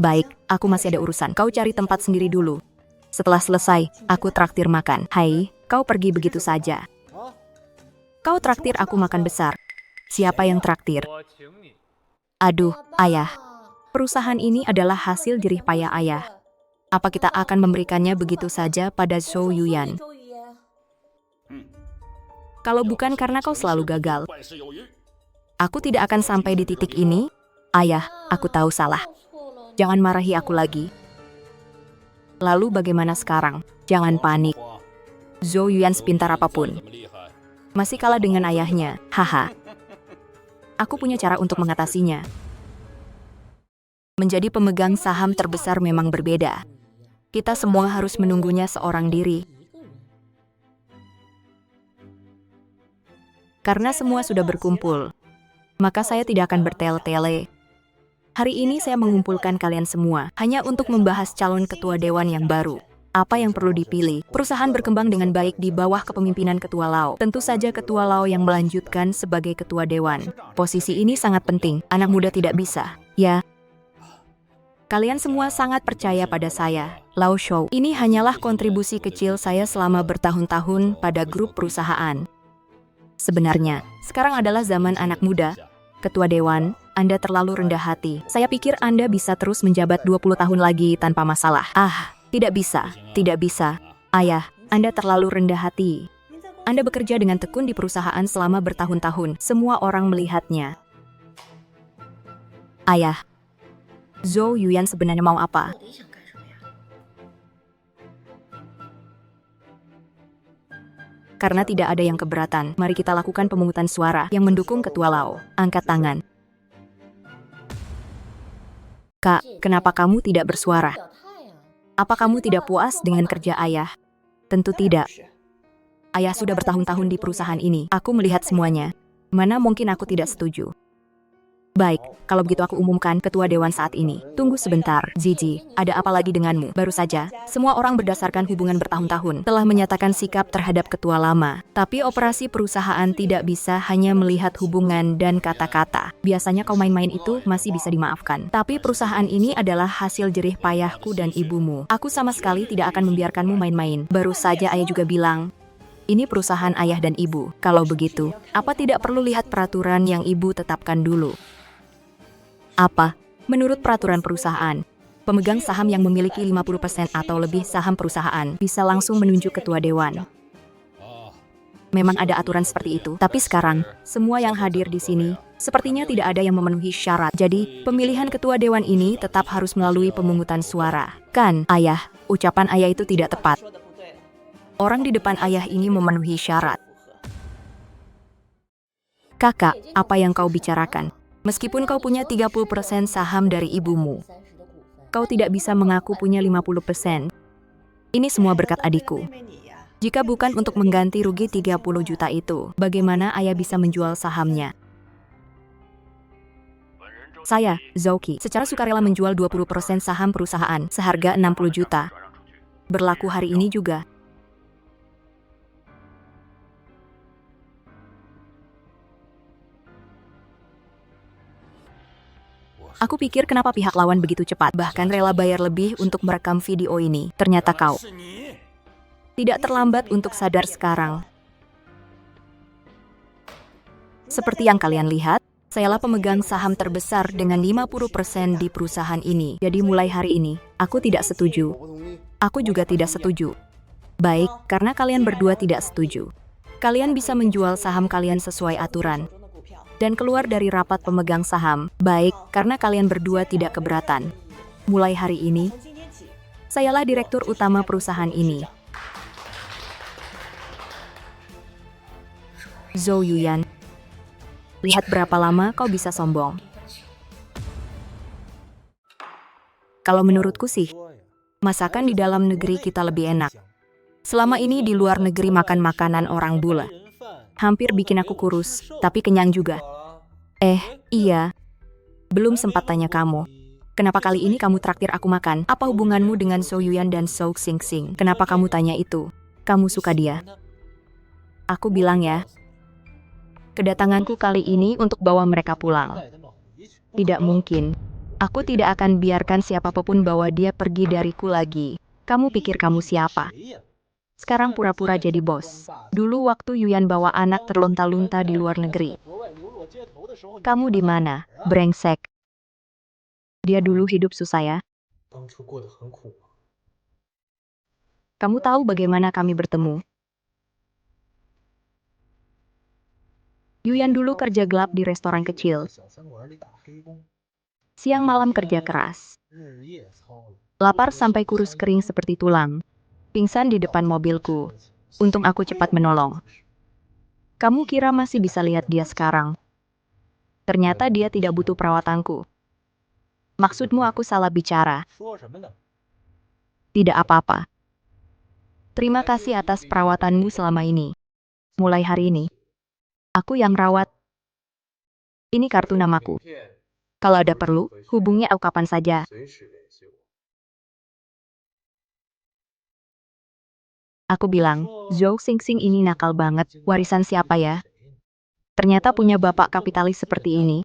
Baik, aku masih ada urusan. Kau cari tempat sendiri dulu. Setelah selesai, aku traktir makan. Hai, kau pergi begitu saja. Kau traktir aku makan besar. Siapa yang traktir? Aduh, ayah. Perusahaan ini adalah hasil jerih payah ayah. Apa kita akan memberikannya begitu saja pada Zhou Yuyan? Kalau bukan karena kau selalu gagal, aku tidak akan sampai di titik ini. Ayah, aku tahu salah. Jangan marahi aku lagi. Lalu bagaimana sekarang? Jangan panik. Zhou Yuyan sepintar apapun masih kalah dengan ayahnya. Haha. Aku punya cara untuk mengatasinya. Menjadi pemegang saham terbesar memang berbeda. Kita semua harus menunggunya seorang diri. Karena semua sudah berkumpul, maka saya tidak akan bertele-tele. Hari ini saya mengumpulkan kalian semua hanya untuk membahas calon ketua dewan yang baru. Apa yang perlu dipilih? Perusahaan berkembang dengan baik di bawah kepemimpinan Ketua Lau. Tentu saja Ketua Lau yang melanjutkan sebagai ketua dewan. Posisi ini sangat penting. Anak muda tidak bisa. Ya. Kalian semua sangat percaya pada saya. Lau Shou. Ini hanyalah kontribusi kecil saya selama bertahun-tahun pada grup perusahaan. Sebenarnya, sekarang adalah zaman anak muda. Ketua dewan, Anda terlalu rendah hati. Saya pikir Anda bisa terus menjabat 20 tahun lagi tanpa masalah. Ah, tidak bisa, tidak bisa. Ayah, Anda terlalu rendah hati. Anda bekerja dengan tekun di perusahaan selama bertahun-tahun. Semua orang melihatnya. Ayah, Zhou Yuyan sebenarnya mau apa? Karena tidak ada yang keberatan, mari kita lakukan pemungutan suara yang mendukung Ketua Lau. Angkat tangan. Kak, kenapa kamu tidak bersuara? Apa kamu tidak puas dengan kerja ayah? Tentu tidak. Ayah sudah bertahun-tahun di perusahaan ini. Aku melihat semuanya. Mana mungkin aku tidak setuju. Baik, kalau begitu aku umumkan ketua dewan saat ini. Tunggu sebentar, Zizi, ada apa lagi denganmu? Baru saja, semua orang berdasarkan hubungan bertahun-tahun telah menyatakan sikap terhadap ketua lama. Tapi operasi perusahaan tidak bisa hanya melihat hubungan dan kata-kata. Biasanya kau main-main itu masih bisa dimaafkan. Tapi perusahaan ini adalah hasil jerih payahku dan ibumu. Aku sama sekali tidak akan membiarkanmu main-main. Baru saja ayah juga bilang, ini perusahaan ayah dan ibu. Kalau begitu, apa tidak perlu lihat peraturan yang ibu tetapkan dulu? Apa? Menurut peraturan perusahaan, pemegang saham yang memiliki 50% atau lebih saham perusahaan bisa langsung menunjuk ketua dewan. Memang ada aturan seperti itu, tapi sekarang, semua yang hadir di sini, sepertinya tidak ada yang memenuhi syarat. Jadi, pemilihan ketua dewan ini tetap harus melalui pemungutan suara. Kan, ayah, ucapan ayah itu tidak tepat. Orang di depan ayah ini memenuhi syarat. Kakak, apa yang kau bicarakan? Meskipun kau punya 30% saham dari ibumu, kau tidak bisa mengaku punya 50%. Ini semua berkat adikku. Jika bukan untuk mengganti rugi 30 juta itu, bagaimana ayah bisa menjual sahamnya? Saya, Zouki, secara sukarela menjual 20% saham perusahaan seharga 60 juta. Berlaku hari ini juga. Aku pikir kenapa pihak lawan begitu cepat, bahkan rela bayar lebih untuk merekam video ini. Ternyata kau tidak terlambat untuk sadar sekarang. Seperti yang kalian lihat, sayalah pemegang saham terbesar dengan 50% di perusahaan ini. Jadi mulai hari ini, aku tidak setuju. Aku juga tidak setuju. Baik, karena kalian berdua tidak setuju. Kalian bisa menjual saham kalian sesuai aturan dan keluar dari rapat pemegang saham. Baik, karena kalian berdua tidak keberatan. Mulai hari ini, sayalah direktur utama perusahaan ini. Zhou Yuyan, lihat berapa lama kau bisa sombong. Kalau menurutku sih, masakan di dalam negeri kita lebih enak. Selama ini di luar negeri makan makanan orang bule. Hampir bikin aku kurus, tapi kenyang juga. Iya. Belum sempat tanya kamu. Kenapa kali ini kamu traktir aku makan? Apa hubunganmu dengan Zhou Yuyan dan Zhou Xingxing? Kenapa kamu tanya itu? Kamu suka dia? Aku bilang ya. Kedatanganku kali ini untuk bawa mereka pulang. Tidak mungkin. Aku tidak akan biarkan siapapun bawa dia pergi dariku lagi. Kamu pikir kamu siapa? Sekarang pura-pura jadi bos. Dulu waktu Yuyan bawa anak terlunta-lunta di luar negeri. Kamu di mana, brengsek? Dia dulu hidup susah ya. Kamu tahu bagaimana kami bertemu? Yuyan dulu kerja gelap di restoran kecil. Siang malam kerja keras. Lapar sampai kurus kering seperti tulang. Pingsan di depan mobilku. Untung aku cepat menolong. Kamu kira masih bisa lihat dia sekarang? Ternyata dia tidak butuh perawatanku. Maksudmu aku salah bicara? Tidak apa-apa. Terima kasih atas perawatanmu selama ini. Mulai hari ini, aku yang rawat. Ini kartu namaku. Kalau ada perlu, hubungi aku kapan saja. Aku bilang, Zhou Xingxing ini nakal banget, warisan siapa ya? Ternyata punya bapak kapitalis seperti ini.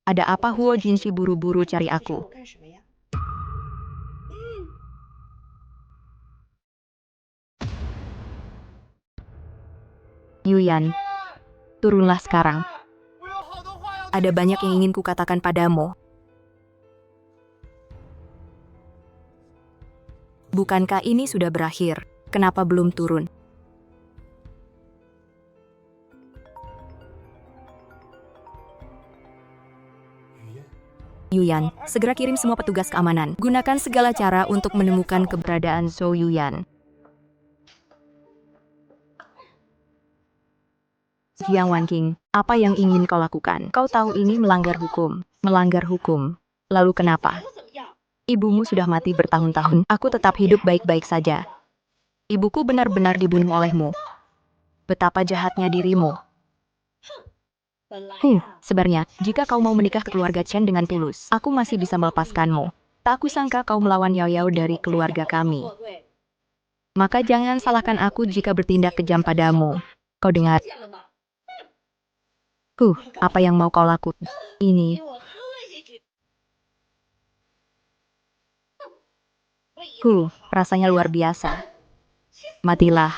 Ada apa Huo Jinshi buru-buru cari aku? Yuyan, turunlah sekarang. Ada banyak yang ingin kukatakan padamu. Bukankah ini sudah berakhir? Kenapa belum turun? Yuyan, segera kirim semua petugas keamanan. Gunakan segala cara untuk menemukan keberadaan Zhou Yuyan. Jiang Wanqing, apa yang ingin kau lakukan? Kau tahu ini melanggar hukum. Melanggar hukum. Lalu kenapa? Ibumu sudah mati bertahun-tahun. Aku tetap hidup baik-baik saja. Ibuku benar-benar dibunuh olehmu. Betapa jahatnya dirimu. Sebenarnya, jika kau mau menikah ke keluarga Chen dengan tulus, aku masih bisa melepaskanmu. Tak kusangka kau melawan Yao Yao dari keluarga kami. Maka jangan salahkan aku jika bertindak kejam padamu. Kau dengar? Apa yang mau kau lakukan? Ini. Rasanya luar biasa. Matilah.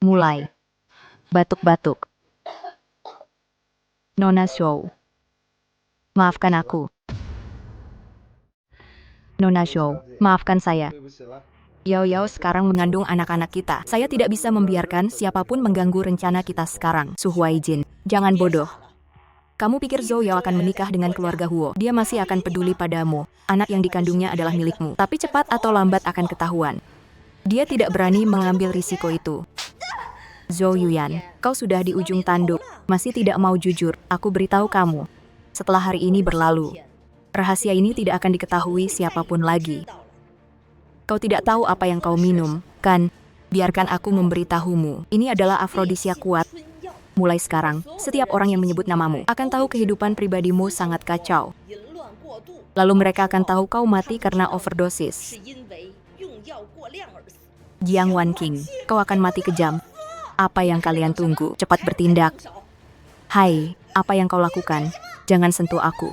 Mulai. Batuk-batuk. Nona Show. Maafkan aku. Nona Show, maafkan saya. Yao Yao sekarang mengandung anak-anak kita. Saya tidak bisa membiarkan siapapun mengganggu rencana kita sekarang. Su Huaijin, jangan bodoh. Kamu pikir Zhou Yao akan menikah dengan keluarga Huo? Dia masih akan peduli padamu. Anak yang dikandungnya adalah milikmu. Tapi cepat atau lambat akan ketahuan. Dia tidak berani mengambil risiko itu. Zhou Yuyan, kau sudah di ujung tanduk. Masih tidak mau jujur. Aku beritahu kamu. Setelah hari ini berlalu, rahasia ini tidak akan diketahui siapapun lagi. Kau tidak tahu apa yang kau minum, kan? Biarkan aku memberitahumu. Ini adalah afrodisia kuat. Mulai sekarang, setiap orang yang menyebut namamu akan tahu kehidupan pribadimu sangat kacau. Lalu mereka akan tahu kau mati karena overdosis. Jiang Wan King, kau akan mati kejam. Apa yang kalian tunggu? Cepat bertindak. Hai, apa yang kau lakukan? Jangan sentuh aku.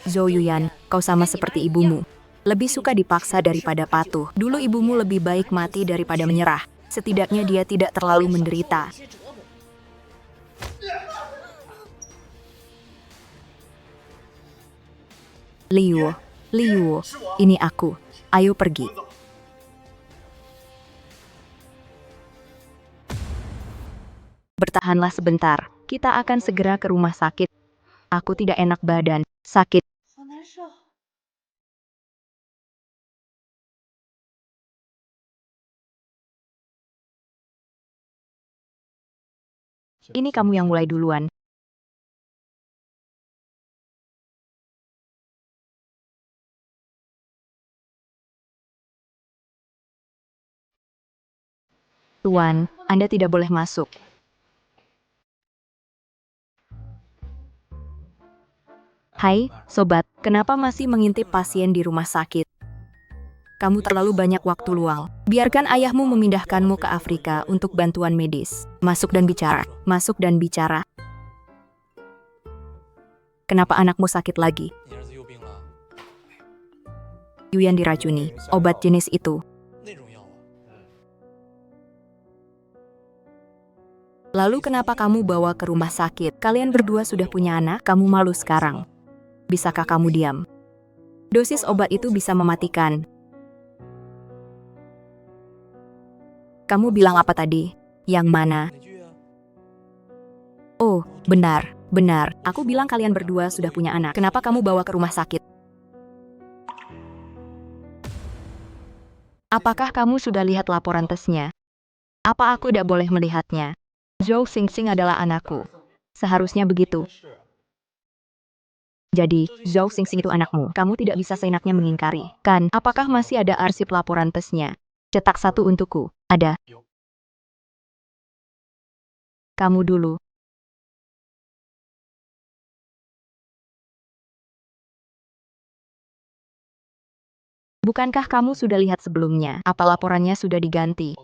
Zhou Yuyan, kau sama seperti ibumu. Lebih suka dipaksa daripada patuh. Dulu ibumu lebih baik mati daripada menyerah. Setidaknya dia tidak terlalu menderita. Liu, ini aku. Ayo pergi. Bertahanlah sebentar. Kita akan segera ke rumah sakit. Aku tidak enak badan. Sakit. Ini kamu yang mulai duluan. Tuan, Anda tidak boleh masuk. Hai, sobat, kenapa masih mengintip pasien di rumah sakit? Kamu terlalu banyak waktu luang. Biarkan ayahmu memindahkanmu ke Afrika untuk bantuan medis. Masuk dan bicara. Masuk dan bicara. Kenapa anakmu sakit lagi? Yuyan diracuni. Obat jenis itu. Lalu kenapa kamu bawa ke rumah sakit? Kalian berdua sudah punya anak, kamu malu sekarang. Bisakah kamu diam? Dosis obat itu bisa mematikan. Kamu bilang apa tadi? Yang mana? Oh, benar. Aku bilang kalian berdua sudah punya anak. Kenapa kamu bawa ke rumah sakit? Apakah kamu sudah lihat laporan tesnya? Apa aku tidak boleh melihatnya? Zhou Xingxing adalah anakku. Seharusnya begitu. Jadi, Zhou Xingxing itu anakmu. Kamu tidak bisa seenaknya mengingkari, kan? Apakah masih ada arsip laporan tesnya? Cetak satu untukku. Ada. Kamu dulu. Bukankah kamu sudah lihat sebelumnya? Apa laporannya sudah diganti?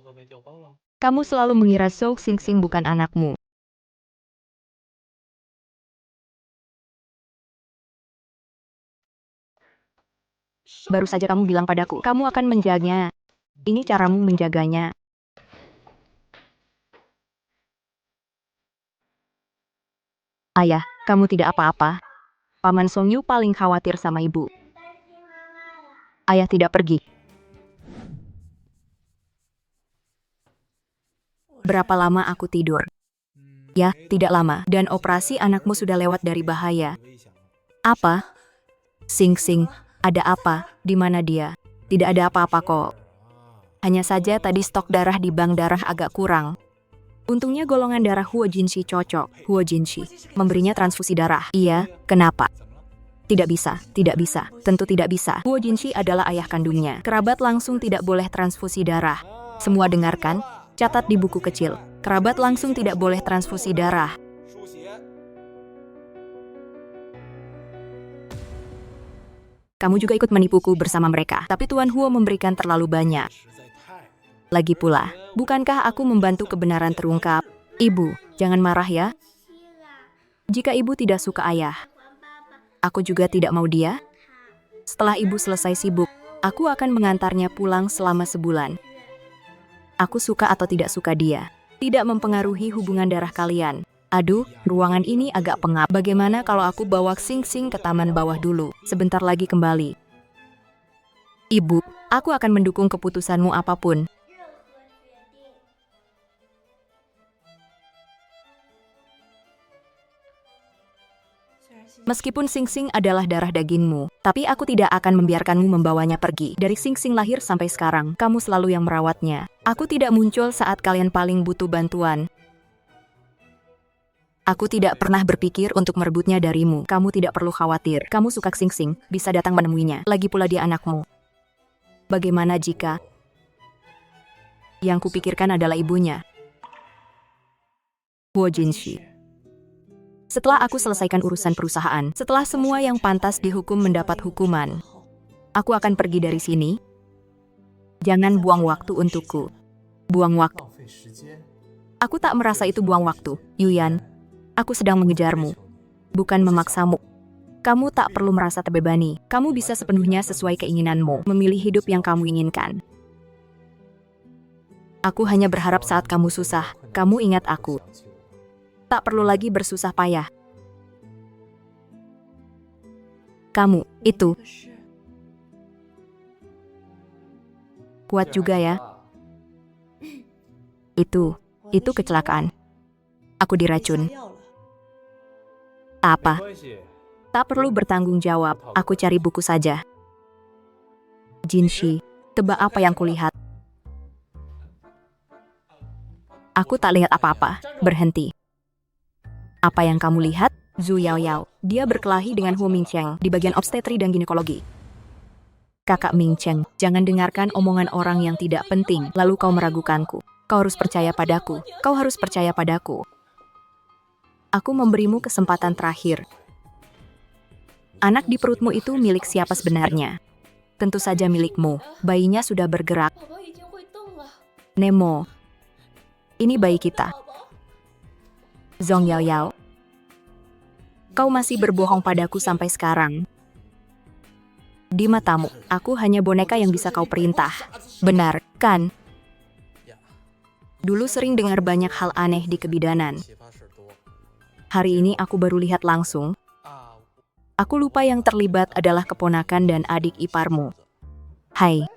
Kamu selalu mengira Zhou Xingxing bukan anakmu. Baru saja kamu bilang padaku, kamu akan menjaganya. Ini caramu menjaganya. Ayah, kamu tidak apa-apa. Paman Song Yu paling khawatir sama ibu. Ayah tidak pergi. Berapa lama aku tidur? Ya, tidak lama. Dan operasi anakmu sudah lewat dari bahaya. Apa? Xingxing, ada apa? Di mana dia? Tidak ada apa-apa kok. Hanya saja tadi stok darah di bank darah agak kurang. Untungnya golongan darah Huo Jinshi cocok. Huo Jinshi memberinya transfusi darah. Iya, kenapa? Tidak bisa, tidak bisa, tentu tidak bisa. Huo Jinshi adalah ayah kandungnya. Kerabat langsung tidak boleh transfusi darah. Semua dengarkan, catat di buku kecil. Kerabat langsung tidak boleh transfusi darah. Kamu juga ikut menipuku bersama mereka, tapi Tuan Huo memberikan terlalu banyak. Lagi pula, bukankah aku membantu kebenaran terungkap? Ibu, jangan marah ya. Jika ibu tidak suka ayah, aku juga tidak mau dia. Setelah ibu selesai sibuk, aku akan mengantarnya pulang selama sebulan. Aku suka atau tidak suka dia, tidak mempengaruhi hubungan darah kalian. Aduh, ruangan ini agak pengap. Bagaimana kalau aku bawa Xing Xing ke taman bawah dulu? Sebentar lagi kembali. Ibu, aku akan mendukung keputusanmu apapun. Meskipun Xing Xing adalah darah dagingmu, tapi aku tidak akan membiarkanmu membawanya pergi. Dari Xing Xing lahir sampai sekarang, kamu selalu yang merawatnya. Aku tidak muncul saat kalian paling butuh bantuan. Aku tidak pernah berpikir untuk merebutnya darimu. Kamu tidak perlu khawatir. Kamu suka Xing Xing, bisa datang menemuinya. Lagi pula dia anakmu. Bagaimana jika yang kupikirkan adalah ibunya? Huo Jinshi. Setelah aku selesaikan urusan perusahaan, setelah semua yang pantas dihukum mendapat hukuman, aku akan pergi dari sini. Jangan buang waktu untukku. Buang waktu. Aku tak merasa itu buang waktu, Yuyan. Aku sedang mengejarmu, bukan memaksamu. Kamu tak perlu merasa terbebani. Kamu bisa sepenuhnya sesuai keinginanmu, memilih hidup yang kamu inginkan. Aku hanya berharap saat kamu susah, kamu ingat aku. Tak perlu lagi bersusah payah. Kamu, itu kuat juga ya. Itu kecelakaan. Aku diracun. Apa? Tak perlu bertanggung jawab, aku cari buku saja. Jinshi, tebak apa yang kulihat? Aku tak lihat apa-apa, berhenti. Apa yang kamu lihat? Zhu Yaoyao, dia berkelahi dengan Huo Mingcheng di bagian obstetri dan ginekologi. Kakak Mingcheng, jangan dengarkan omongan orang yang tidak penting, lalu kau meragukanku. Kau harus percaya padaku, kau harus percaya padaku. Aku memberimu kesempatan terakhir. Anak di perutmu itu milik siapa sebenarnya? Tentu saja milikmu. Bayinya sudah bergerak. Nemo, ini bayi kita. Zhong Yaoyao, kau masih berbohong padaku sampai sekarang. Di matamu, aku hanya boneka yang bisa kau perintah. Benar, kan? Dulu sering dengar banyak hal aneh di kebidanan. Hari ini aku baru lihat langsung. Aku lupa yang terlibat adalah keponakan dan adik iparmu. Hai.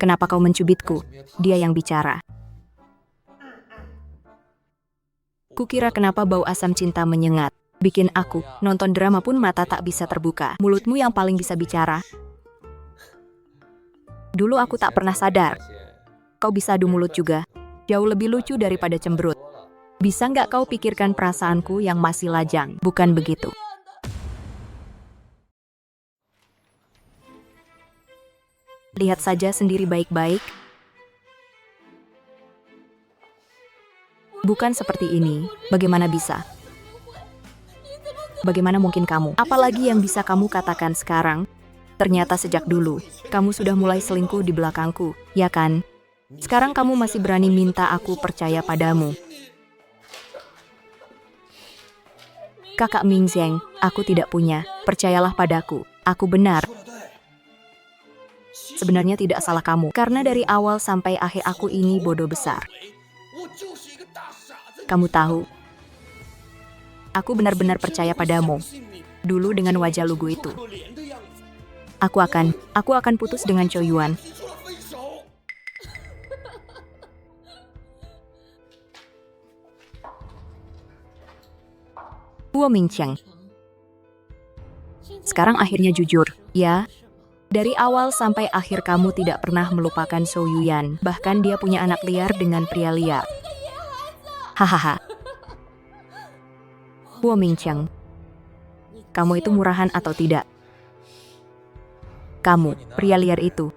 Kenapa kau mencubitku? Dia yang bicara. Kukira kenapa bau asam cinta menyengat. Bikin aku, nonton drama pun mata tak bisa terbuka. Mulutmu yang paling bisa bicara. Dulu aku tak pernah sadar. Kau bisa adu mulut juga. Jauh lebih lucu daripada cemberut. Bisa nggak kau pikirkan perasaanku yang masih lajang? Bukan begitu. Lihat saja sendiri baik-baik. Bukan seperti ini. Bagaimana bisa? Bagaimana mungkin kamu? Apalagi yang bisa kamu katakan sekarang? Ternyata sejak dulu, kamu sudah mulai selingkuh di belakangku, ya kan? Sekarang kamu masih berani minta aku percaya padamu. Kakak Mingzheng, aku tidak punya. Percayalah padaku, aku benar. Sebenarnya tidak salah kamu, karena dari awal sampai akhir aku ini bodoh besar. Kamu tahu, aku benar-benar percaya padamu. Dulu dengan wajah lugu itu. Aku akan putus dengan Chou Yuan. Huo Mingcheng. Sekarang akhirnya jujur, ya? Dari awal sampai akhir kamu tidak pernah melupakan Zhou Yuyan. Bahkan dia punya anak liar dengan pria liar. Hahaha. Huo Mingcheng. Kamu itu murahan atau tidak? Kamu, pria liar itu.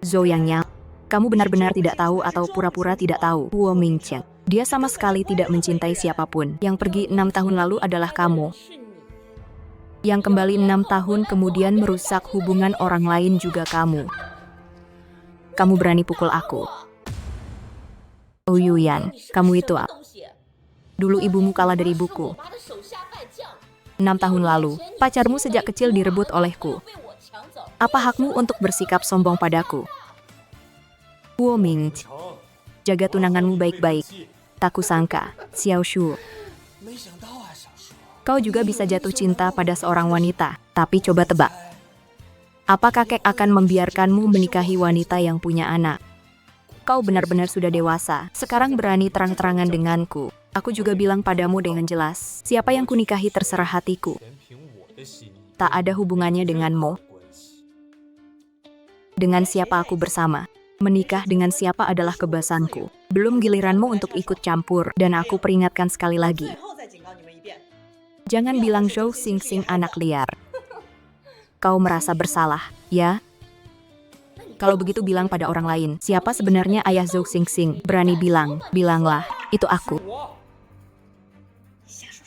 Zhou Yangyao, kamu benar-benar tidak tahu atau pura-pura tidak tahu. Huo Mingqiang, dia sama sekali tidak mencintai siapapun. Yang pergi 6 tahun lalu adalah kamu. Yang kembali 6 tahun kemudian merusak hubungan orang lain juga kamu. Kamu berani pukul aku. Oh Yuyan, kamu itu apa? Dulu ibumu kalah dari ibuku. 6 tahun lalu, pacarmu sejak kecil direbut olehku. Apa hakmu untuk bersikap sombong padaku? Huo Mingqiang, jaga tunanganmu baik-baik. Tak kusangka, Xiao Shu. Kau juga bisa jatuh cinta pada seorang wanita, tapi coba tebak. Apa kakek akan membiarkanmu menikahi wanita yang punya anak? Kau benar-benar sudah dewasa, sekarang berani terang-terangan denganku. Aku juga bilang padamu dengan jelas, siapa yang kunikahi terserah hatiku. Tak ada hubungannya denganmu. Dengan siapa aku bersama. Menikah dengan siapa adalah kebebasanku. Belum giliranmu untuk ikut campur, dan aku peringatkan sekali lagi. Jangan bilang Zhou Xingxing anak liar. Kau merasa bersalah, ya? Kalau begitu bilang pada orang lain, siapa sebenarnya ayah Zhou Xingxing? Berani bilang, bilanglah, itu aku.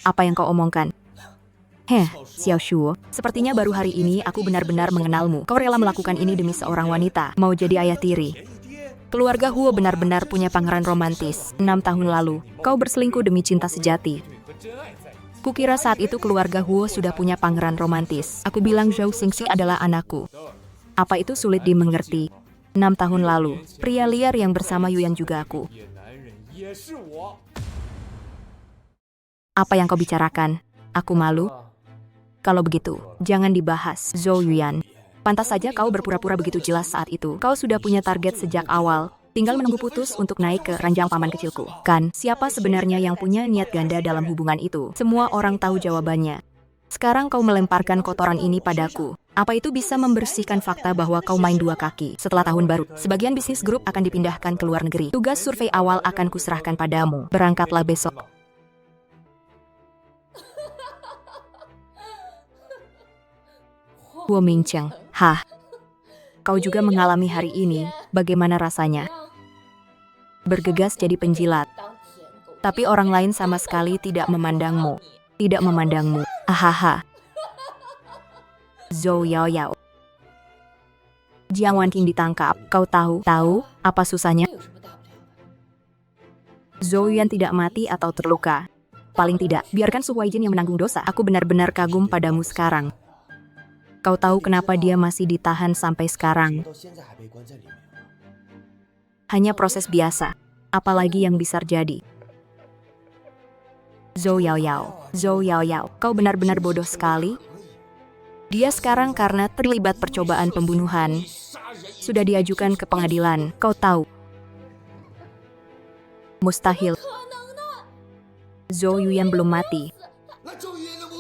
Apa yang kau omongkan? Xiao Shu, sepertinya baru hari ini aku benar-benar mengenalmu. Kau rela melakukan ini demi seorang wanita, mau jadi ayah tiri. Keluarga Huo benar-benar punya pangeran romantis. 6 tahun lalu, kau berselingkuh demi cinta sejati. Kukira saat itu keluarga Huo sudah punya pangeran romantis. Aku bilang Zhou Xingxing adalah anakku. Apa itu sulit dimengerti? 6 tahun lalu, pria liar yang bersama Yuyan juga aku. Apa yang kau bicarakan? Aku malu? Kalau begitu, jangan dibahas, Zhou Yuyan. Pantas saja kau berpura-pura begitu jelas saat itu. Kau sudah punya target sejak awal. Tinggal menunggu putus untuk naik ke ranjang paman kecilku. Kan, siapa sebenarnya yang punya niat ganda dalam hubungan itu? Semua orang tahu jawabannya. Sekarang kau melemparkan kotoran ini padaku. Apa itu bisa membersihkan fakta bahwa kau main dua kaki? Setelah tahun baru, sebagian bisnis grup akan dipindahkan ke luar negeri. Tugas survei awal akan kuserahkan padamu. Berangkatlah besok. Huo Mingqiang, kau juga mengalami hari ini, bagaimana rasanya? Bergegas jadi penjilat. Tapi orang lain sama sekali tidak memandangmu. Tidak memandangmu. Ahaha. Zhou Yaoyao. Jiang Wanqing ditangkap. Kau tahu apa susahnya? Zhou Yuan tidak mati atau terluka. Paling tidak, biarkan Su Huaijin yang menanggung dosa. Aku benar-benar kagum padamu sekarang. Kau tahu kenapa dia masih ditahan sampai sekarang? Hanya proses biasa. Apalagi yang bisa terjadi. Zhou Yaoyao, kau benar-benar bodoh sekali. Dia sekarang karena terlibat percobaan pembunuhan. Sudah diajukan ke pengadilan, kau tahu. Mustahil. Zhou Yuyan belum mati.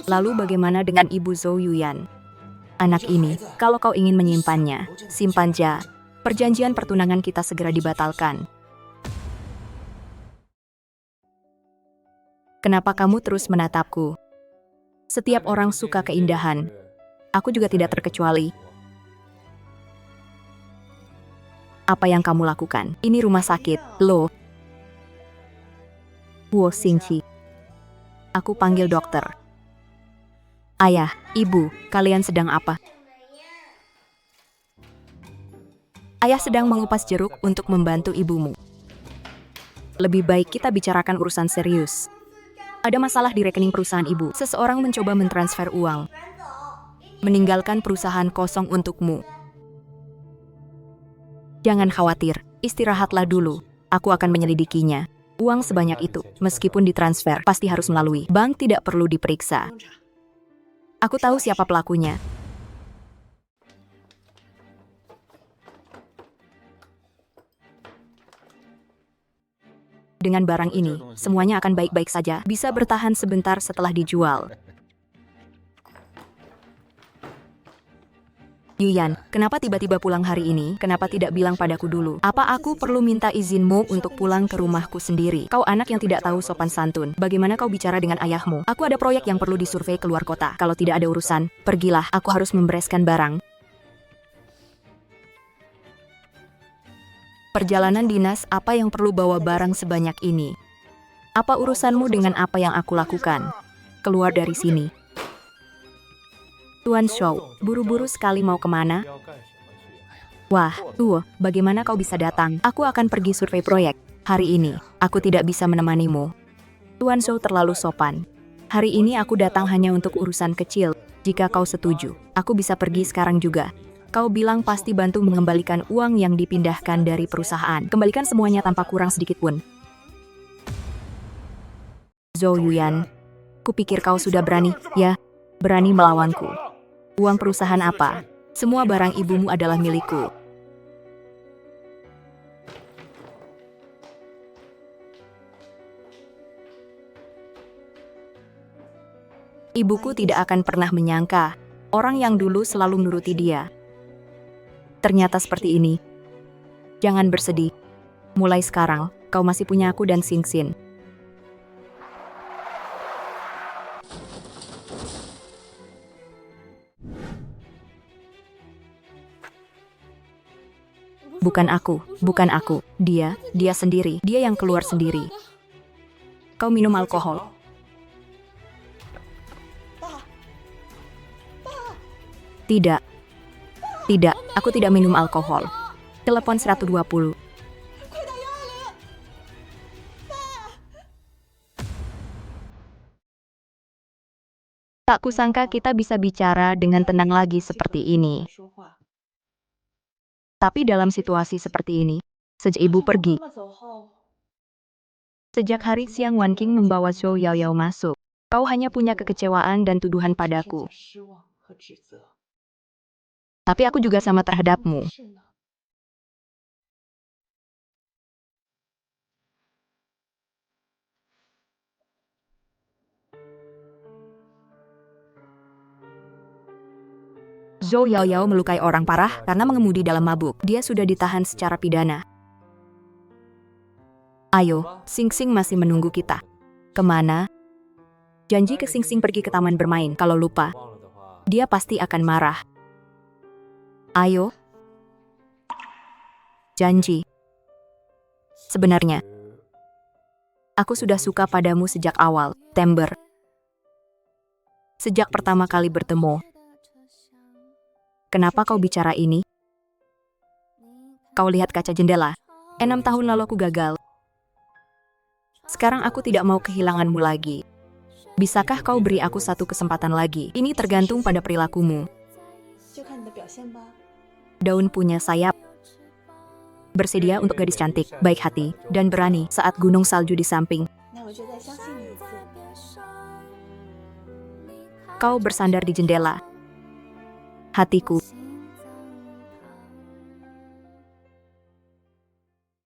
Lalu bagaimana dengan ibu Zhou Yuyan? Anak ini, kalau kau ingin menyimpannya, simpan ja. Perjanjian pertunangan kita segera dibatalkan. Kenapa kamu terus menatapku? Setiap orang suka keindahan. Aku juga tidak terkecuali. Apa yang kamu lakukan? Ini rumah sakit, loh. Huo Xingqi. Aku panggil dokter. Ayah, ibu, kalian sedang apa? Ayah sedang mengupas jeruk untuk membantu ibumu. Lebih baik kita bicarakan urusan serius. Ada masalah di rekening perusahaan ibu. Seseorang mencoba mentransfer uang. Meninggalkan perusahaan kosong untukmu. Jangan khawatir, istirahatlah dulu. Aku akan menyelidikinya. Uang sebanyak itu, meskipun ditransfer, pasti harus melalui bank, tidak perlu diperiksa. Aku tahu siapa pelakunya. Dengan barang ini, semuanya akan baik-baik saja, bisa bertahan sebentar setelah dijual. Yuyan, kenapa tiba-tiba pulang hari ini? Kenapa tidak bilang padaku dulu? Apa aku perlu minta izinmu untuk pulang ke rumahku sendiri? Kau anak yang tidak tahu sopan santun. Bagaimana kau bicara dengan ayahmu? Aku ada proyek yang perlu disurvei keluar kota. Kalau tidak ada urusan, pergilah. Aku harus membereskan barang. Perjalanan dinas, apa yang perlu bawa barang sebanyak ini? Apa urusanmu dengan apa yang aku lakukan? Keluar dari sini. Tuan Shou, buru-buru sekali mau kemana? Wah, bagaimana kau bisa datang? Aku akan pergi survei proyek. Hari ini, aku tidak bisa menemanimu. Tuan Shou terlalu sopan. Hari ini aku datang hanya untuk urusan kecil. Jika kau setuju, aku bisa pergi sekarang juga. Kau bilang pasti bantu mengembalikan uang yang dipindahkan dari perusahaan. Kembalikan semuanya tanpa kurang sedikit pun. Zhou Yuyan, kupikir kau sudah berani, ya? Berani melawanku. Uang perusahaan apa? Semua barang ibumu adalah milikku. Ibuku tidak akan pernah menyangka orang yang dulu selalu menuruti dia ternyata seperti ini. Jangan bersedih. Mulai sekarang, kau masih punya aku dan Xingxin. Bukan aku. Dia sendiri. Dia yang keluar sendiri. Kau minum alkohol? Tidak, aku tidak minum alkohol. Telepon 120. Tak kusangka kita bisa bicara dengan tenang lagi seperti ini. Tapi dalam situasi seperti ini, sejak ibu pergi, sejak hari siang Wan Qing membawa Zhou Yaoyao masuk, kau hanya punya kekecewaan dan tuduhan padaku. Tapi aku juga sama terhadapmu. Zhou Yaoyao melukai orang parah karena mengemudi dalam mabuk. Dia sudah ditahan secara pidana. Ayo, Xingxin masih menunggu kita. Kemana? Janji ke Xingxin pergi ke taman bermain. Kalau lupa, dia pasti akan marah. Ayo. Janji. Sebenarnya, aku sudah suka padamu sejak awal, Tember. Sejak pertama kali bertemu. Kenapa kau bicara ini? Kau lihat kaca jendela. 6 tahun lalu aku gagal. Sekarang aku tidak mau kehilanganmu lagi. Bisakah kau beri aku satu kesempatan lagi? Ini tergantung pada perilakumu. Daun punya sayap. Bersedia untuk gadis cantik, baik hati, dan berani saat gunung salju di samping. Kau bersandar di jendela. Hatiku